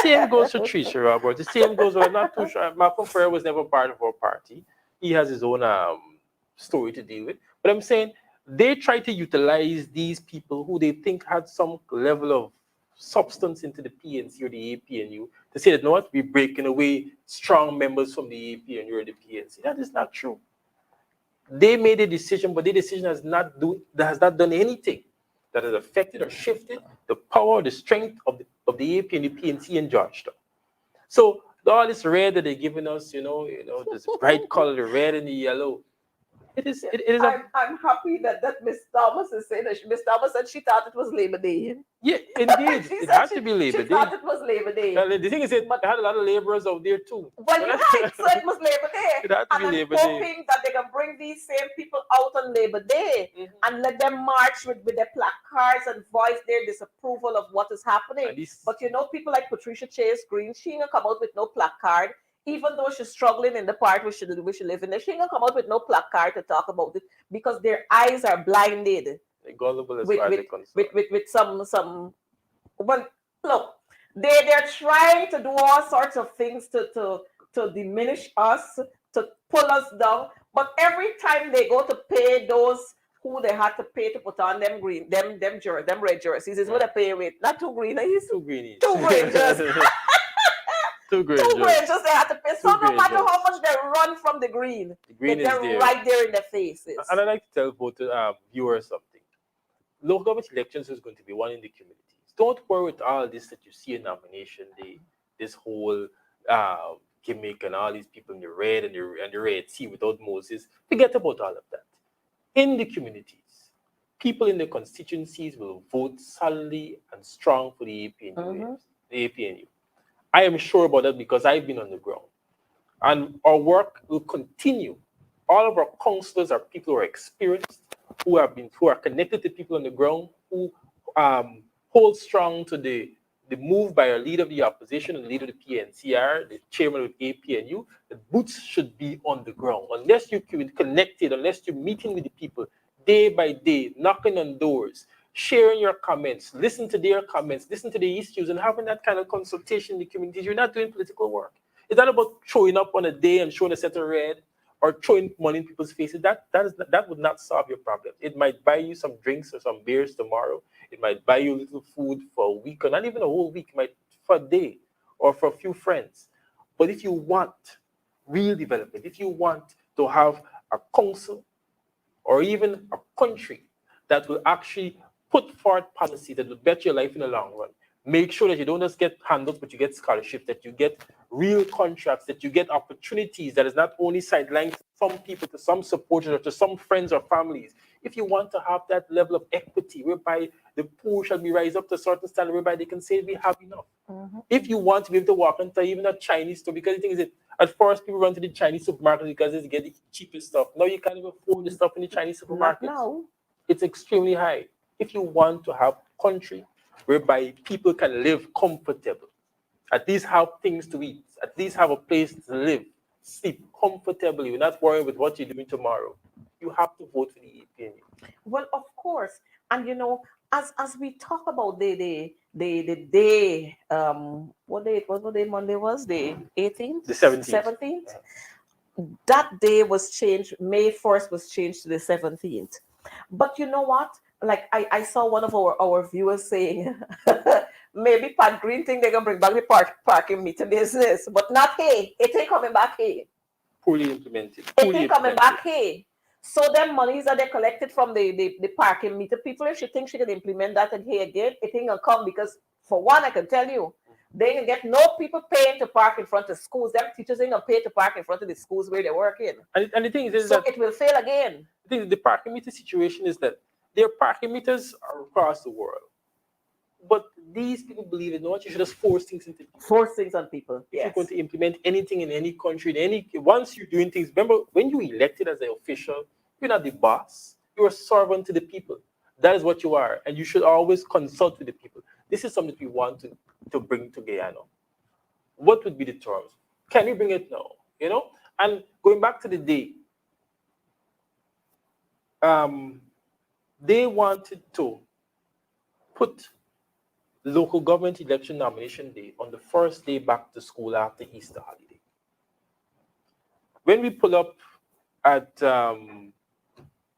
Same goes for Tricia Roberts. The same goes, I'm not too sure. Malcolm Ferrer was never part of our party. He has his own story to deal with. But I'm saying they try to utilize these people who they think had some level of substance into the PNC or the APNU to say that, no, what, we're breaking away strong members from the APNU or the PNC. That is not true. They made a decision, but the decision has not done anything that has affected or shifted the power, the strength of the AP and the PNC in Georgetown. So all this red that they're giving us, this bright color, the red and the yellow, it is. I'm happy that Miss Thomas is saying that. Miss Thomas said she thought it was Labor Day. Yeah, indeed, it had to be Labor Day. She thought it was Labor Day. The thing is, it had a lot of laborers out there too. Well, you're right. So it was Labor Day. It had to be Labor Day. I'm hoping that they can bring these same people out on Labor Day and let them march with their placards and voice their disapproval of what is happening. But people like Patricia Chase Green, she ain't gonna come out with no placard. Even though she's struggling in the part we should live in, she ain't gonna come out with no placard to talk about it because their eyes are blinded. They're gullible as with, far as with, they're concerned. with some. Well, look, they're trying to do all sorts of things to diminish us, to pull us down. But every time they go to pay those who they had to pay to put on them green, them red jerseys is what they pay with. Not two green, Two greenies. two green jerseys. Two green Two green jerseys. just they had to pay. So Two no green matter how jerseys. much they run from the green, The green they is get there. right there in their faces. And I like to tell both viewers something. Local government elections is going to be won in the communities. Don't worry with all this that you see in nomination day, this whole gimmick and all these people in the red and the red sea without Moses. Forget about all of that. In the communities, people in the constituencies will vote solidly and strong for the APNU. The APNU. I am sure about that because I've been on the ground. And our work will continue. All of our councillors are people who are experienced, who are connected to people on the ground, who hold strong to the move by our leader of the opposition and leader of the PNCR, the chairman of APNU. The boots should be on the ground. Unless you're connected, unless you're meeting with the people day by day, knocking on doors, sharing your comments, listen to their comments, listen to the issues, and having that kind of consultation in the communities, you're not doing political work. It's not about showing up on a day and showing a set of red or throwing money in people's faces. That would not solve your problem. It might buy you some drinks or some beers tomorrow. It might buy you a little food for a week or not even a whole week, might for a day or for a few friends. But if you want real development, if you want to have a council or even a country that will actually put forward policy that will better your life in the long run, make sure that you don't just get handouts, but you get scholarships, that you get real contracts, that you get opportunities that is not only sidelined to some people, to some supporters, or to some friends or families. If you want to have that level of equity whereby the poor shall be raised up to a certain standard whereby they can say we have enough. If you want to be able to walk into even a Chinese store, because the thing is that at first people run to the Chinese supermarket because they get the cheapest stuff. Now you can't even afford the stuff in the Chinese supermarket. No. It's extremely high. If you want to have a country whereby people can live comfortable, at least have things to eat, at least have a place to live, sleep comfortably, you're not worrying with what you're doing tomorrow, you have to vote for the EPNU. Well, of course, and as we talk about the day, what day it was? What day Monday was? The 18th, The 17th. 17th. That day was changed. May 1st was changed to the 17th. But you know what? Like I saw one of our viewers saying, maybe Pat Green think they're gonna bring back the parking meter business, but not hey. It ain't coming back here. Poorly implemented. It ain't coming back here. So them monies that they collected from the parking meter people, if she thinks she can implement that and here again, it ain't gonna come because for one, I can tell you, they can get no people paying to park in front of schools. Them teachers ain't gonna pay to park in front of the schools where they work in. And the thing is So that it will fail again. the parking meter situation is that their parking meters are across the world. But these people believe it not. You should just force things into people. Force things on people. If you're Yes. going to implement anything in any country, once you're doing things, remember when you elected as an official, you're not the boss. You're a servant to the people. That is what you are, and you should always consult with the people. This is something we want to bring to Guyana. What would be the terms? Can we bring it now? And going back to the day, they wanted to put local government election nomination day on the first day back to school after Easter holiday. When we pull up at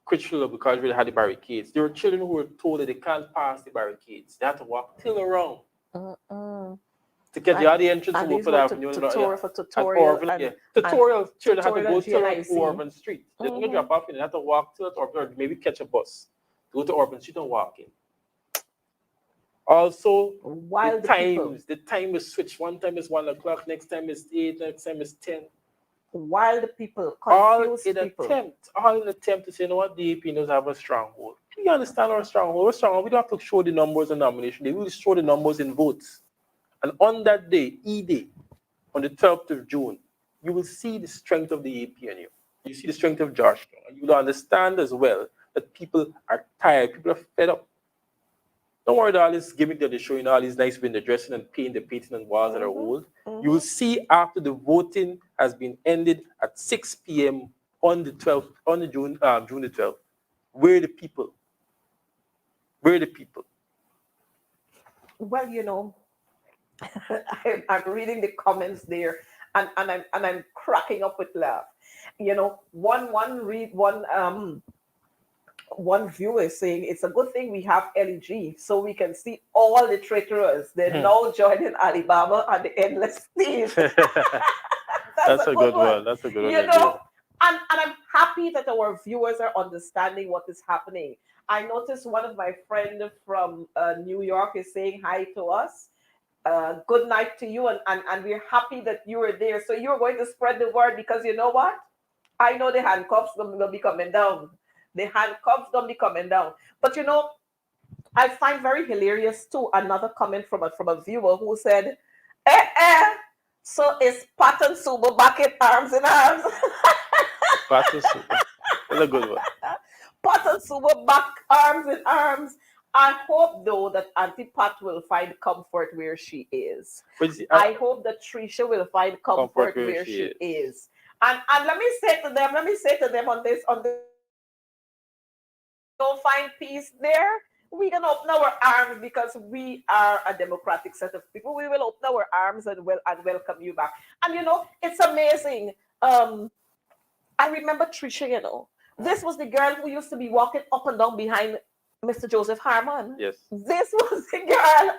Critchfield because we had the barricades, there were children who were told that they can't pass the barricades. They had to walk till around to get the other entrance to Woodford Avenue. Tutorial children had to go to Urban Street. They didn't drop off and they had to walk to Urban, or maybe catch a bus to go to Urban Street and walk in. Also, the time is switched. One time is 1 o'clock, next time is 8, next time is 10. While the people all in attempt to say, you know what, the AP does have a stronghold. We understand our stronghold. We're strong. We don't have to show the numbers in nomination. They will show the numbers in votes. And on that day, E-Day, on the 12th of June, you will see the strength of the APNU. You see the strength of Georgetown. And you will understand as well that people are tired. People are fed up. Don't worry about all this gimmick that they're showing, all these nice window dressing and painting on walls that are old. You will see after the voting has been ended at 6 p.m. on the 12th, on the June the 12th, where the people? Well, I'm reading the comments there, and I'm cracking up with laugh. one viewer is saying it's a good thing we have LEG so we can see all the traitorers. They're now joining Alibaba and the endless thief. That's a good one. That's a good one. You know, and I'm happy that our viewers are understanding what is happening. I noticed one of my friends from New York is saying hi to us. Good night to you, and we're happy that you were there. So you're going to spread the word because you know what? I know the handcuffs gonna be coming down. The handcuffs gonna be coming down. But you know, I find very hilarious too another comment from a viewer who said, so is Pat and Suba back in arms in arms? That's a good one. Pat and Suba back arms in arms. I hope though that Auntie Pat will find comfort where she is. See, I hope that Trisha will find comfort where she is. And let me say to them on this, don't find peace there. We're gonna open our arms because we are a democratic set of people. We will open our arms and welcome you back. And you know, it's amazing. I remember Trisha, you know. This was the girl who used to be walking up and down behind Mr. Joseph Harmon. Yes. This was the girl.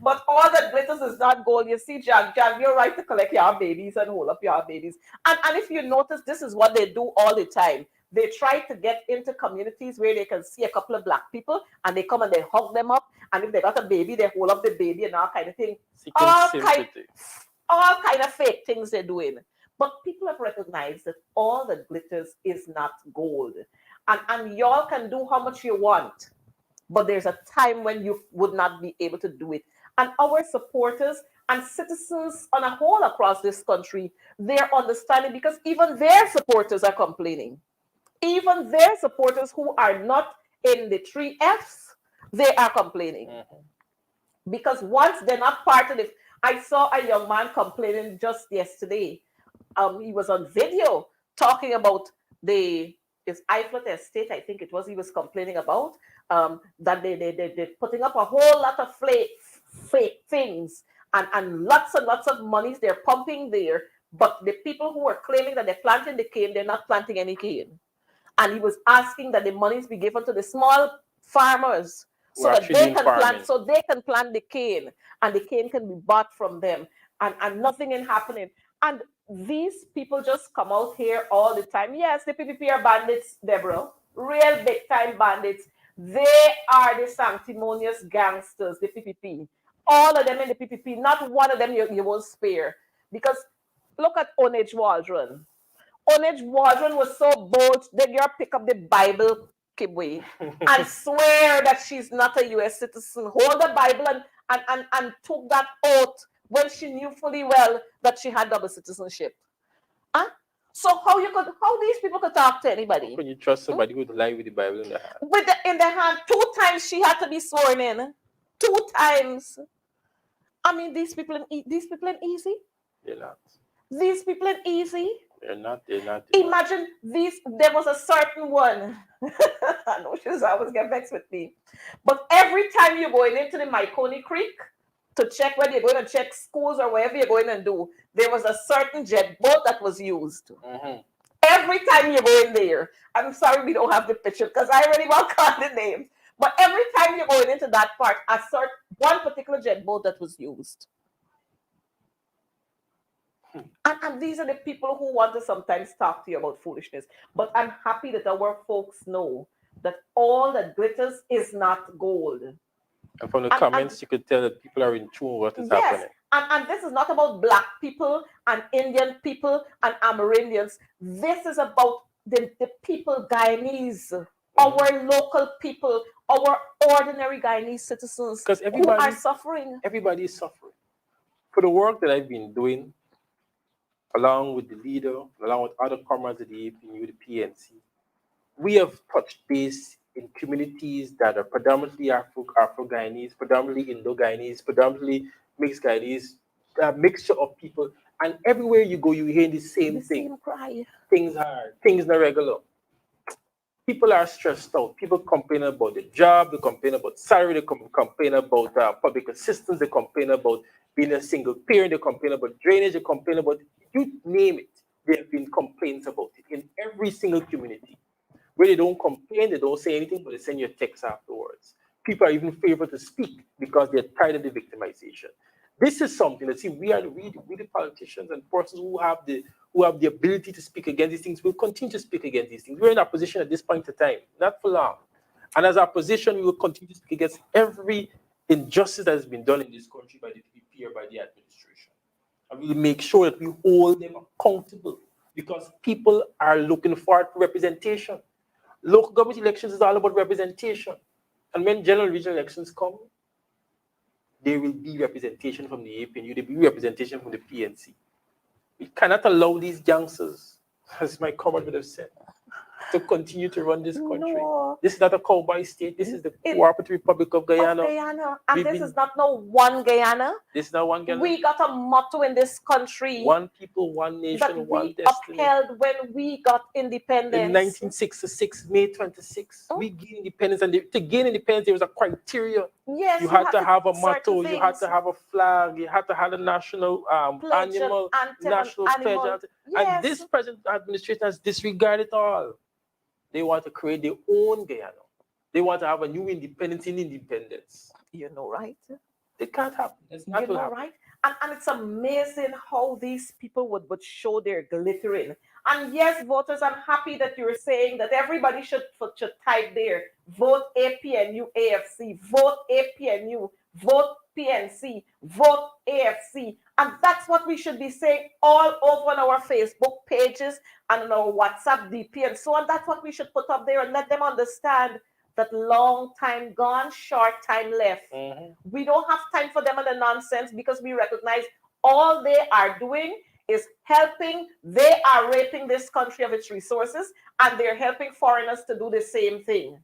But all that glitters is not gold. You see, Jan, you're right to collect your babies and hold up your babies. And if you notice, this is what they do all the time. They try to get into communities where they can see a couple of black people and they come and they hug them up. And if they got a baby, they hold up the baby and all kind of thing. All kind of fake things they're doing. But people have recognized that all that glitters is not gold. And y'all can do how much you want. But there's a time when you would not be able to do it. And our supporters and citizens on a whole across this country, they're understanding because even their supporters are complaining. Even their supporters who are not in the 3Fs, they are complaining. Because once they're not part of it, I saw a young man complaining just yesterday. He was on video talking about his Eiffel estate, I think it was, he was complaining about, that they're putting up a whole lot of fake things and lots of monies they're pumping there. But the people who are claiming that they're planting the cane, they're not planting any cane. And he was asking that the monies be given to the small farmers so that they can plant the cane and the cane can be bought from them and nothing is happening. And these people just come out here all the time. Yes, the PPP are bandits, Deborah, real big time bandits. They are the sanctimonious gangsters, the PPP. All of them in the PPP, not one of them you won't spare. Because look at Onage Waldron. Onage Waldron was so bold, the girl pick up the Bible, Kibwe, and swear that she's not a U.S. citizen. Hold the Bible and took that oath when she knew fully well that she had double citizenship. Huh? So how these people could talk to anybody? When you trust somebody who would lie with the Bible in their hand? In their hand, 2 times she had to be sworn in. 2 times. I mean, these people ain't easy. They're not. These people ain't easy. They're not. Imagine there was a certain one. I know she's always get vexed with me. But every time you're going into the Myconi Creek to check whether you're going to check schools or whatever you're going to do, there was a certain jet boat that was used. Every time you go in there, I'm sorry we don't have the picture because I already want to call the names. But every time you're going into that part, one particular jet boat that was used. And these are the people who want to sometimes talk to you about foolishness. But I'm happy that our folks know that all that glitters is not gold. And from the comments, you could tell that people are in tune with what is happening. And this is not about black people and Indian people and Amerindians. This is about the people, Guyanese, our local people, our ordinary Guyanese citizens who are suffering. Everybody is suffering. For the work that I've been doing, along with the leader, along with other comrades of the APNU, the PNC, we have touched base in communities that are predominantly Afro-Guyanese, predominantly Indo-Guyanese, predominantly mixed Guyanese, a mixture of people. And everywhere you go, you hear the same thing. Same cry. Things hard, things not regular. People are stressed out. People complain about the job, they complain about salary, they complain about public assistance, they complain about being a single parent, they complain about drainage, they complain about, you name it. there have been complaints about it in every single community. Where they don't complain, they don't say anything, but they send you a text afterwards. People are even favored to speak because they're tired of the victimization. This is something that, see, we the politicians and persons who have the ability to speak against these things will continue to speak against these things. We're in opposition at this point in time, not for long. And as opposition, we will continue to speak against every injustice that has been done in this country by the PPP or by the administration. And we will make sure that we hold them accountable because people are looking for representation. Local government elections is all about representation. And when general and regional elections come, there will be representation from the APNU, there will be representation from the PNC. We cannot allow these youngsters, as my comment would have said, to continue to run this country. No. This is not a cowboy state. This is the Cooperative Republic of Guyana. And this is not no one Guyana. This is not one Guyana. We got a motto in this country. One people, one nation, that one we destiny. upheld when we got independence. In 1966, May 26, we gained independence. And to gain independence, there was a criteria. Yes, you had to have a motto, certain you had things. to have a flag, you had to have a national Pledge, animal, anthem, national animal. pledge. Yes. And this present administration has disregarded it all. They want to create their own Guyana. They want to have a new independence in independence. You know, right? It can't happen. It's not You know, happen. right? And it's amazing how these people would show their glittering. And yes, voters, I'm happy that you're saying that everybody should type there, vote APNU AFC, vote APNU, vote PNC, vote AFC. And that's what we should be saying all over on our Facebook pages and on our WhatsApp DP and so on. That's what we should put up there and let them understand that long time gone, short time left. We don't have time for them and the nonsense because we recognize all they are doing is helping. They are raping this country of its resources and they're helping foreigners to do the same thing.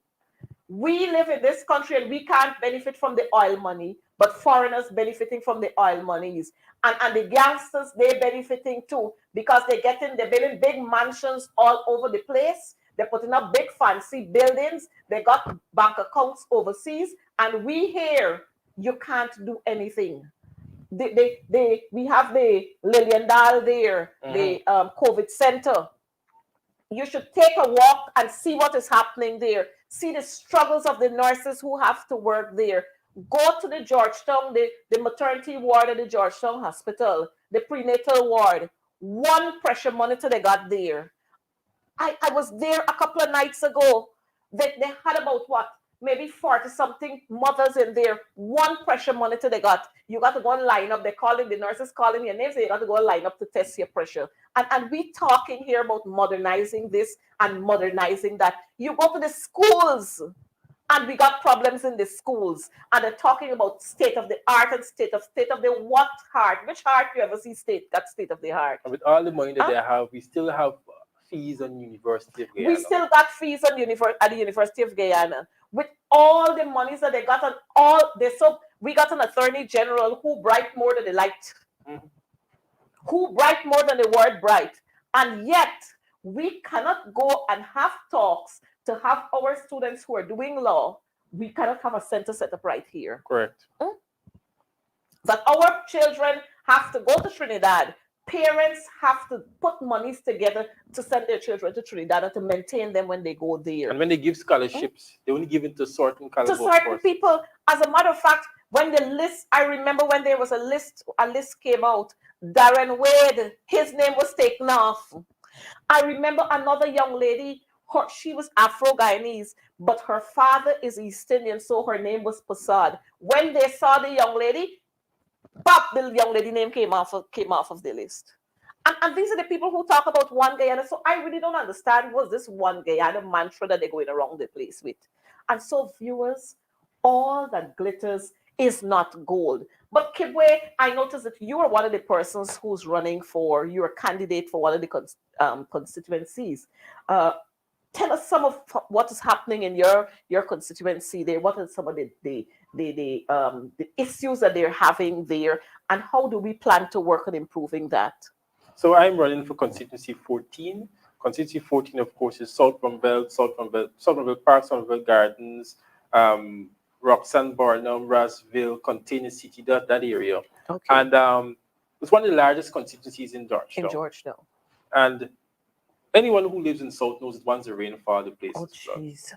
We live in this country and we can't benefit from the oil money, but foreigners benefiting from the oil monies. And the gangsters, they're benefiting too because they're building big mansions all over the place. They're putting up big fancy buildings. They got bank accounts overseas. And we here, you can't do anything. We have the Liliendal there, the COVID center. You should take a walk and see what is happening there. See the struggles of the nurses who have to work there. Go to the Georgetown, the maternity ward at the Georgetown Hospital, the prenatal ward. One pressure monitor they got there. I was there a couple of nights ago. They had about what? Maybe 40-something mothers in there. One pressure monitor they got. You got to go and line up. They're calling, the nurses calling your name, so you got to go and line up to test your pressure. And we talking here about modernizing this and modernizing that. You go to the schools, and we got problems in the schools. And they're talking about state of the art and state of the what heart? Which heart you ever see got state of the heart? And with all the money that they have, we still have fees on University of Guyana. We still got fees on at the University of Guyana. With all the monies that they got on all this, so we got an attorney general who bright more than the light, who bright more than the word bright, and yet we cannot go and have talks to have our students who are doing law. We cannot have a center set up right here. Correct. That our children have to go to Trinidad. Parents have to put monies together to send their children to Trinidad and to maintain them when they go there. And when they give scholarships, they only give it to certain caliber. To certain people. As a matter of fact, when the list, I remember when there was a list came out, Darren Wade, his name was taken off. I remember another young lady, she was Afro-Guyanese, but her father is East Indian, so her name was Passad. When they saw the young lady, pop, the young lady name came off of the list. And these are the people who talk about one Guyana. So I really don't understand what's this one Guyana mantra that they're going around the place with. And so viewers, all that glitters is not gold. But Kibwe, I noticed that you are one of the persons who's running you're a candidate for one of the constituencies. Tell us some of what is happening in your constituency there. What are some of the issues that they're having there, and how do we plan to work on improving that? So I'm running for constituency 14. Constituency 14, of course, is South Bromville Park, Somerville Gardens, Roxanne, Barnum, Rasville, Container City, that area. Okay. And it's one of the largest constituencies in Georgetown. And anyone who lives in South knows that once the rain falls, the place Oh, is flooded. jeez.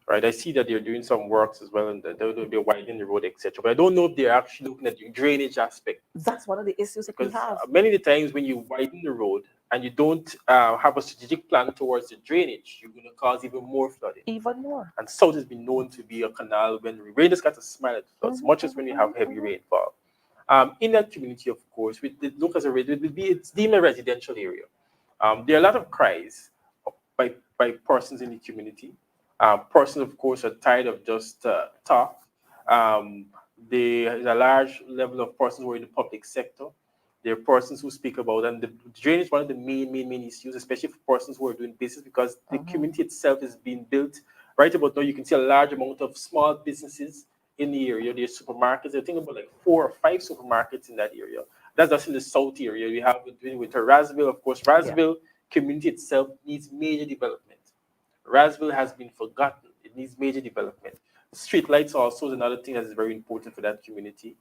Right, I see that they're doing some works as well, and they're widening the road, etc. But I don't know if they're actually looking at the drainage aspect, That's one of the issues that we because have. many of the times when you widen the road and you don't have a strategic plan towards the drainage, you're going to cause even more flooding. Even more. And South has been known to be a canal when rain has got to smile at floods, much as when you have heavy rainfall. In that community, of course, we look as a it's deemed a residential area. There are a lot of cries by persons in the community. Persons, of course, are tired of just talk. Um, there is a large level of persons who are in the public sector. There are persons who speak about, and the drainage is one of the main issues, especially for persons who are doing business, because the community itself is being built. Right about now, you can see a large amount of small businesses in the area. There's supermarkets. I think about like 4 or 5 supermarkets in that area. That's in the south area. We have with Rasville, of course. Rasville community itself needs major development. Rasville has been forgotten. It needs major development. Street lights also is another thing that is very important for that community.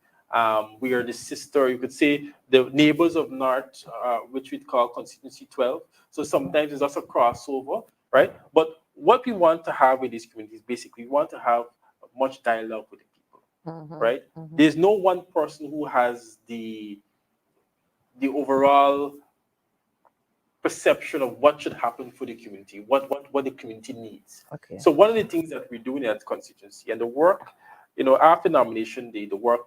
We are the sister, you could say, the neighbors of North, which we call Constituency 12. So sometimes there's also crossover, right? But what we want to have with these communities, basically, we want to have much dialogue with the people, right? There's no one person who has the overall perception of what should happen for the community, what the community needs. Okay. So one of the things that we're doing at constituency and the work, after nomination day, the work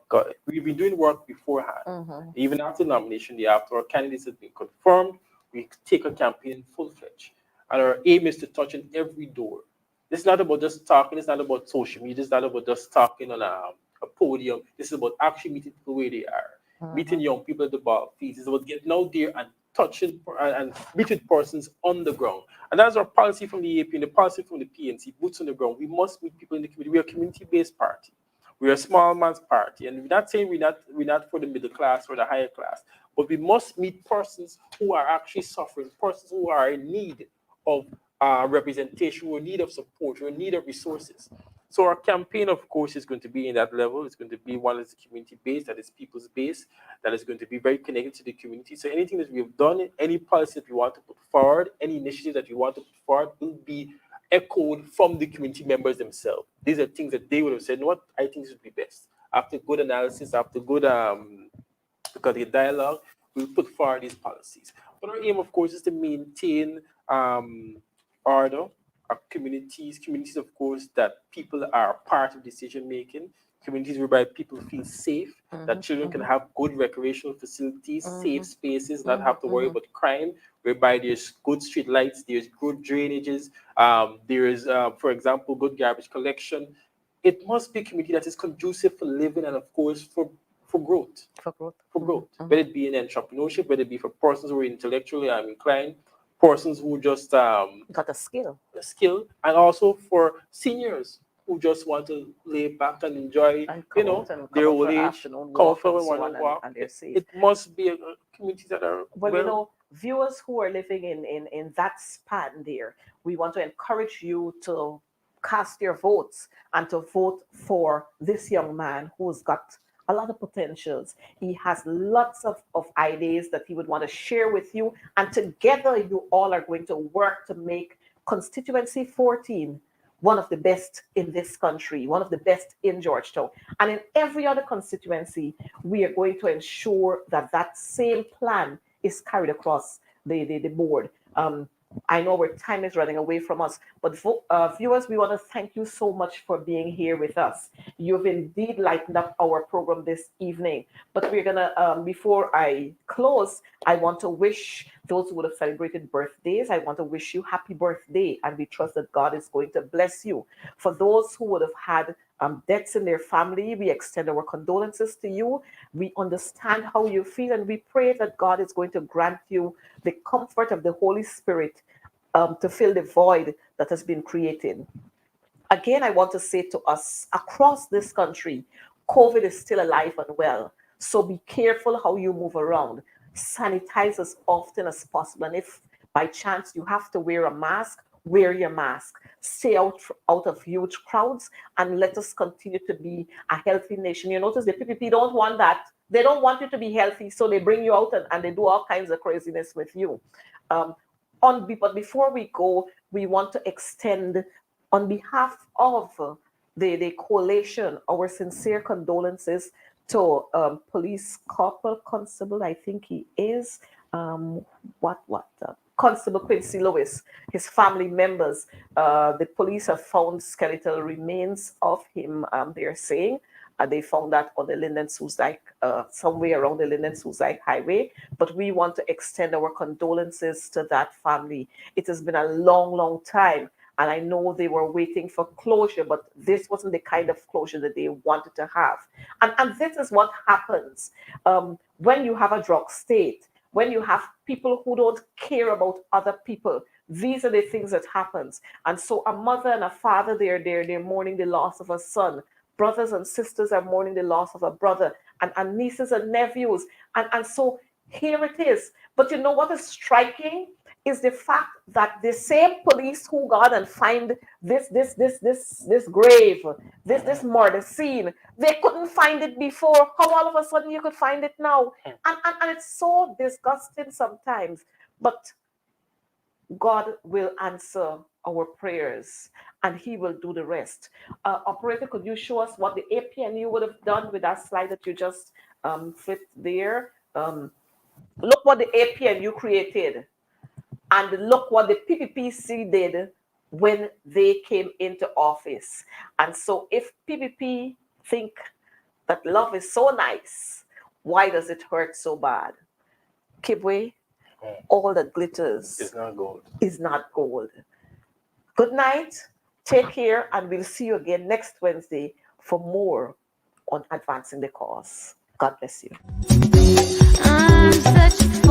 we've been doing work beforehand. Even after nomination day, after our candidates have been confirmed, we take a campaign full-fledged, and our aim is to touch on every door. It's not about just talking. It's not about social media. It's not about just talking on a podium. This is about actually meeting people where they are, meeting young people at the ball fields. It's about getting out there and touching and meeting persons on the ground. And that's our policy from the AP and the policy from the PNC, boots on the ground. We must meet people in the community. We're a community-based party. We're a small man's party. And we're not saying we're not for the middle class or the higher class, but we must meet persons who are actually suffering, persons who are in need of representation, who are in need of support, who are in need of resources. So our campaign, of course, is going to be in that level. It's going to be one that's community-based, that is people's based, that is going to be very connected to the community. So anything that we've done, any policy that we want to put forward, any initiative that we want to put forward will be echoed from the community members themselves. These are things that they would have said, what I think this would be best. After good analysis, after good dialogue, we'll put forward these policies. But our aim, of course, is to maintain order, our communities, of course, that people are part of decision making, communities whereby people feel safe, that children can have good recreational facilities, safe spaces, not have to worry about crime, whereby there's good street lights, there's good drainages, there is, for example, good garbage collection. It must be a community that is conducive for living and, of course, for growth. For growth, whether it be in entrepreneurship, whether it be for persons who are intellectually inclined, persons who just got a skill, and also for seniors who just want to lay back and enjoy, their old age, comfort and they're safe. It must be a community that are viewers who are living in that span there. We want to encourage you to cast your votes and to vote for this young man who's got a lot of potentials. He has lots of ideas that he would want to share with you. And together, you all are going to work to make Constituency 14 one of the best in this country, one of the best in Georgetown. And in every other constituency, we are going to ensure that that same plan is carried across the board. I know our time is running away from us, but viewers, we want to thank you so much for being here with us. You've indeed lightened up our program this evening. But we're going to, before I close, I want to wish those who would have celebrated birthdays, I want to wish you happy birthday, and we trust that God is going to bless you. For those who would have had deaths in their family, we extend our condolences to you. We understand how you feel, and we pray that God is going to grant you the comfort of the Holy Spirit to fill the void that has been created. Again, I want to say to us across this country, COVID is still alive and well. So be careful how you move around. Sanitize as often as possible. And if by chance you have to wear a mask, wear your mask. Stay out of huge crowds, and let us continue to be a healthy nation. You notice the PPP don't want that. They don't want you to be healthy, so they bring you out and they do all kinds of craziness with you. But before we go, we want to extend, on behalf of the coalition, our sincere condolences to Police Corporal Constable, I think he is, Constable Quincy Lewis, his family members. The police have found skeletal remains of him, they're saying. They found that on the Linden-Soosdijk, somewhere around the Linden-Soosdijk highway. But we want to extend our condolences to that family. It has been a long, long time. And I know they were waiting for closure, but this wasn't the kind of closure that they wanted to have. And this is what happens when you have a drug state, when you have people who don't care about other people. These are the things that happens. And so a mother and a father, they're mourning the loss of a son. Brothers and sisters are mourning the loss of a brother, and nieces and nephews. And so here it is. But you know what is striking is the fact that the same police who got and find this grave, this murder scene, they couldn't find it before. How all of a sudden you could find it now? And it's so disgusting sometimes. But God will answer our prayers and he will do the rest. Operator, could you show us what the APNU would have done with that slide that you just flipped there? Look what the APNU created, and look what the PPPC did when they came into office. And so if PPP think that love is so nice, why does it hurt so bad? Kibwe, all that glitters It's not gold. is not gold. Good night, take care, and we'll see you again next Wednesday for more on advancing the cause. God bless you. I'm such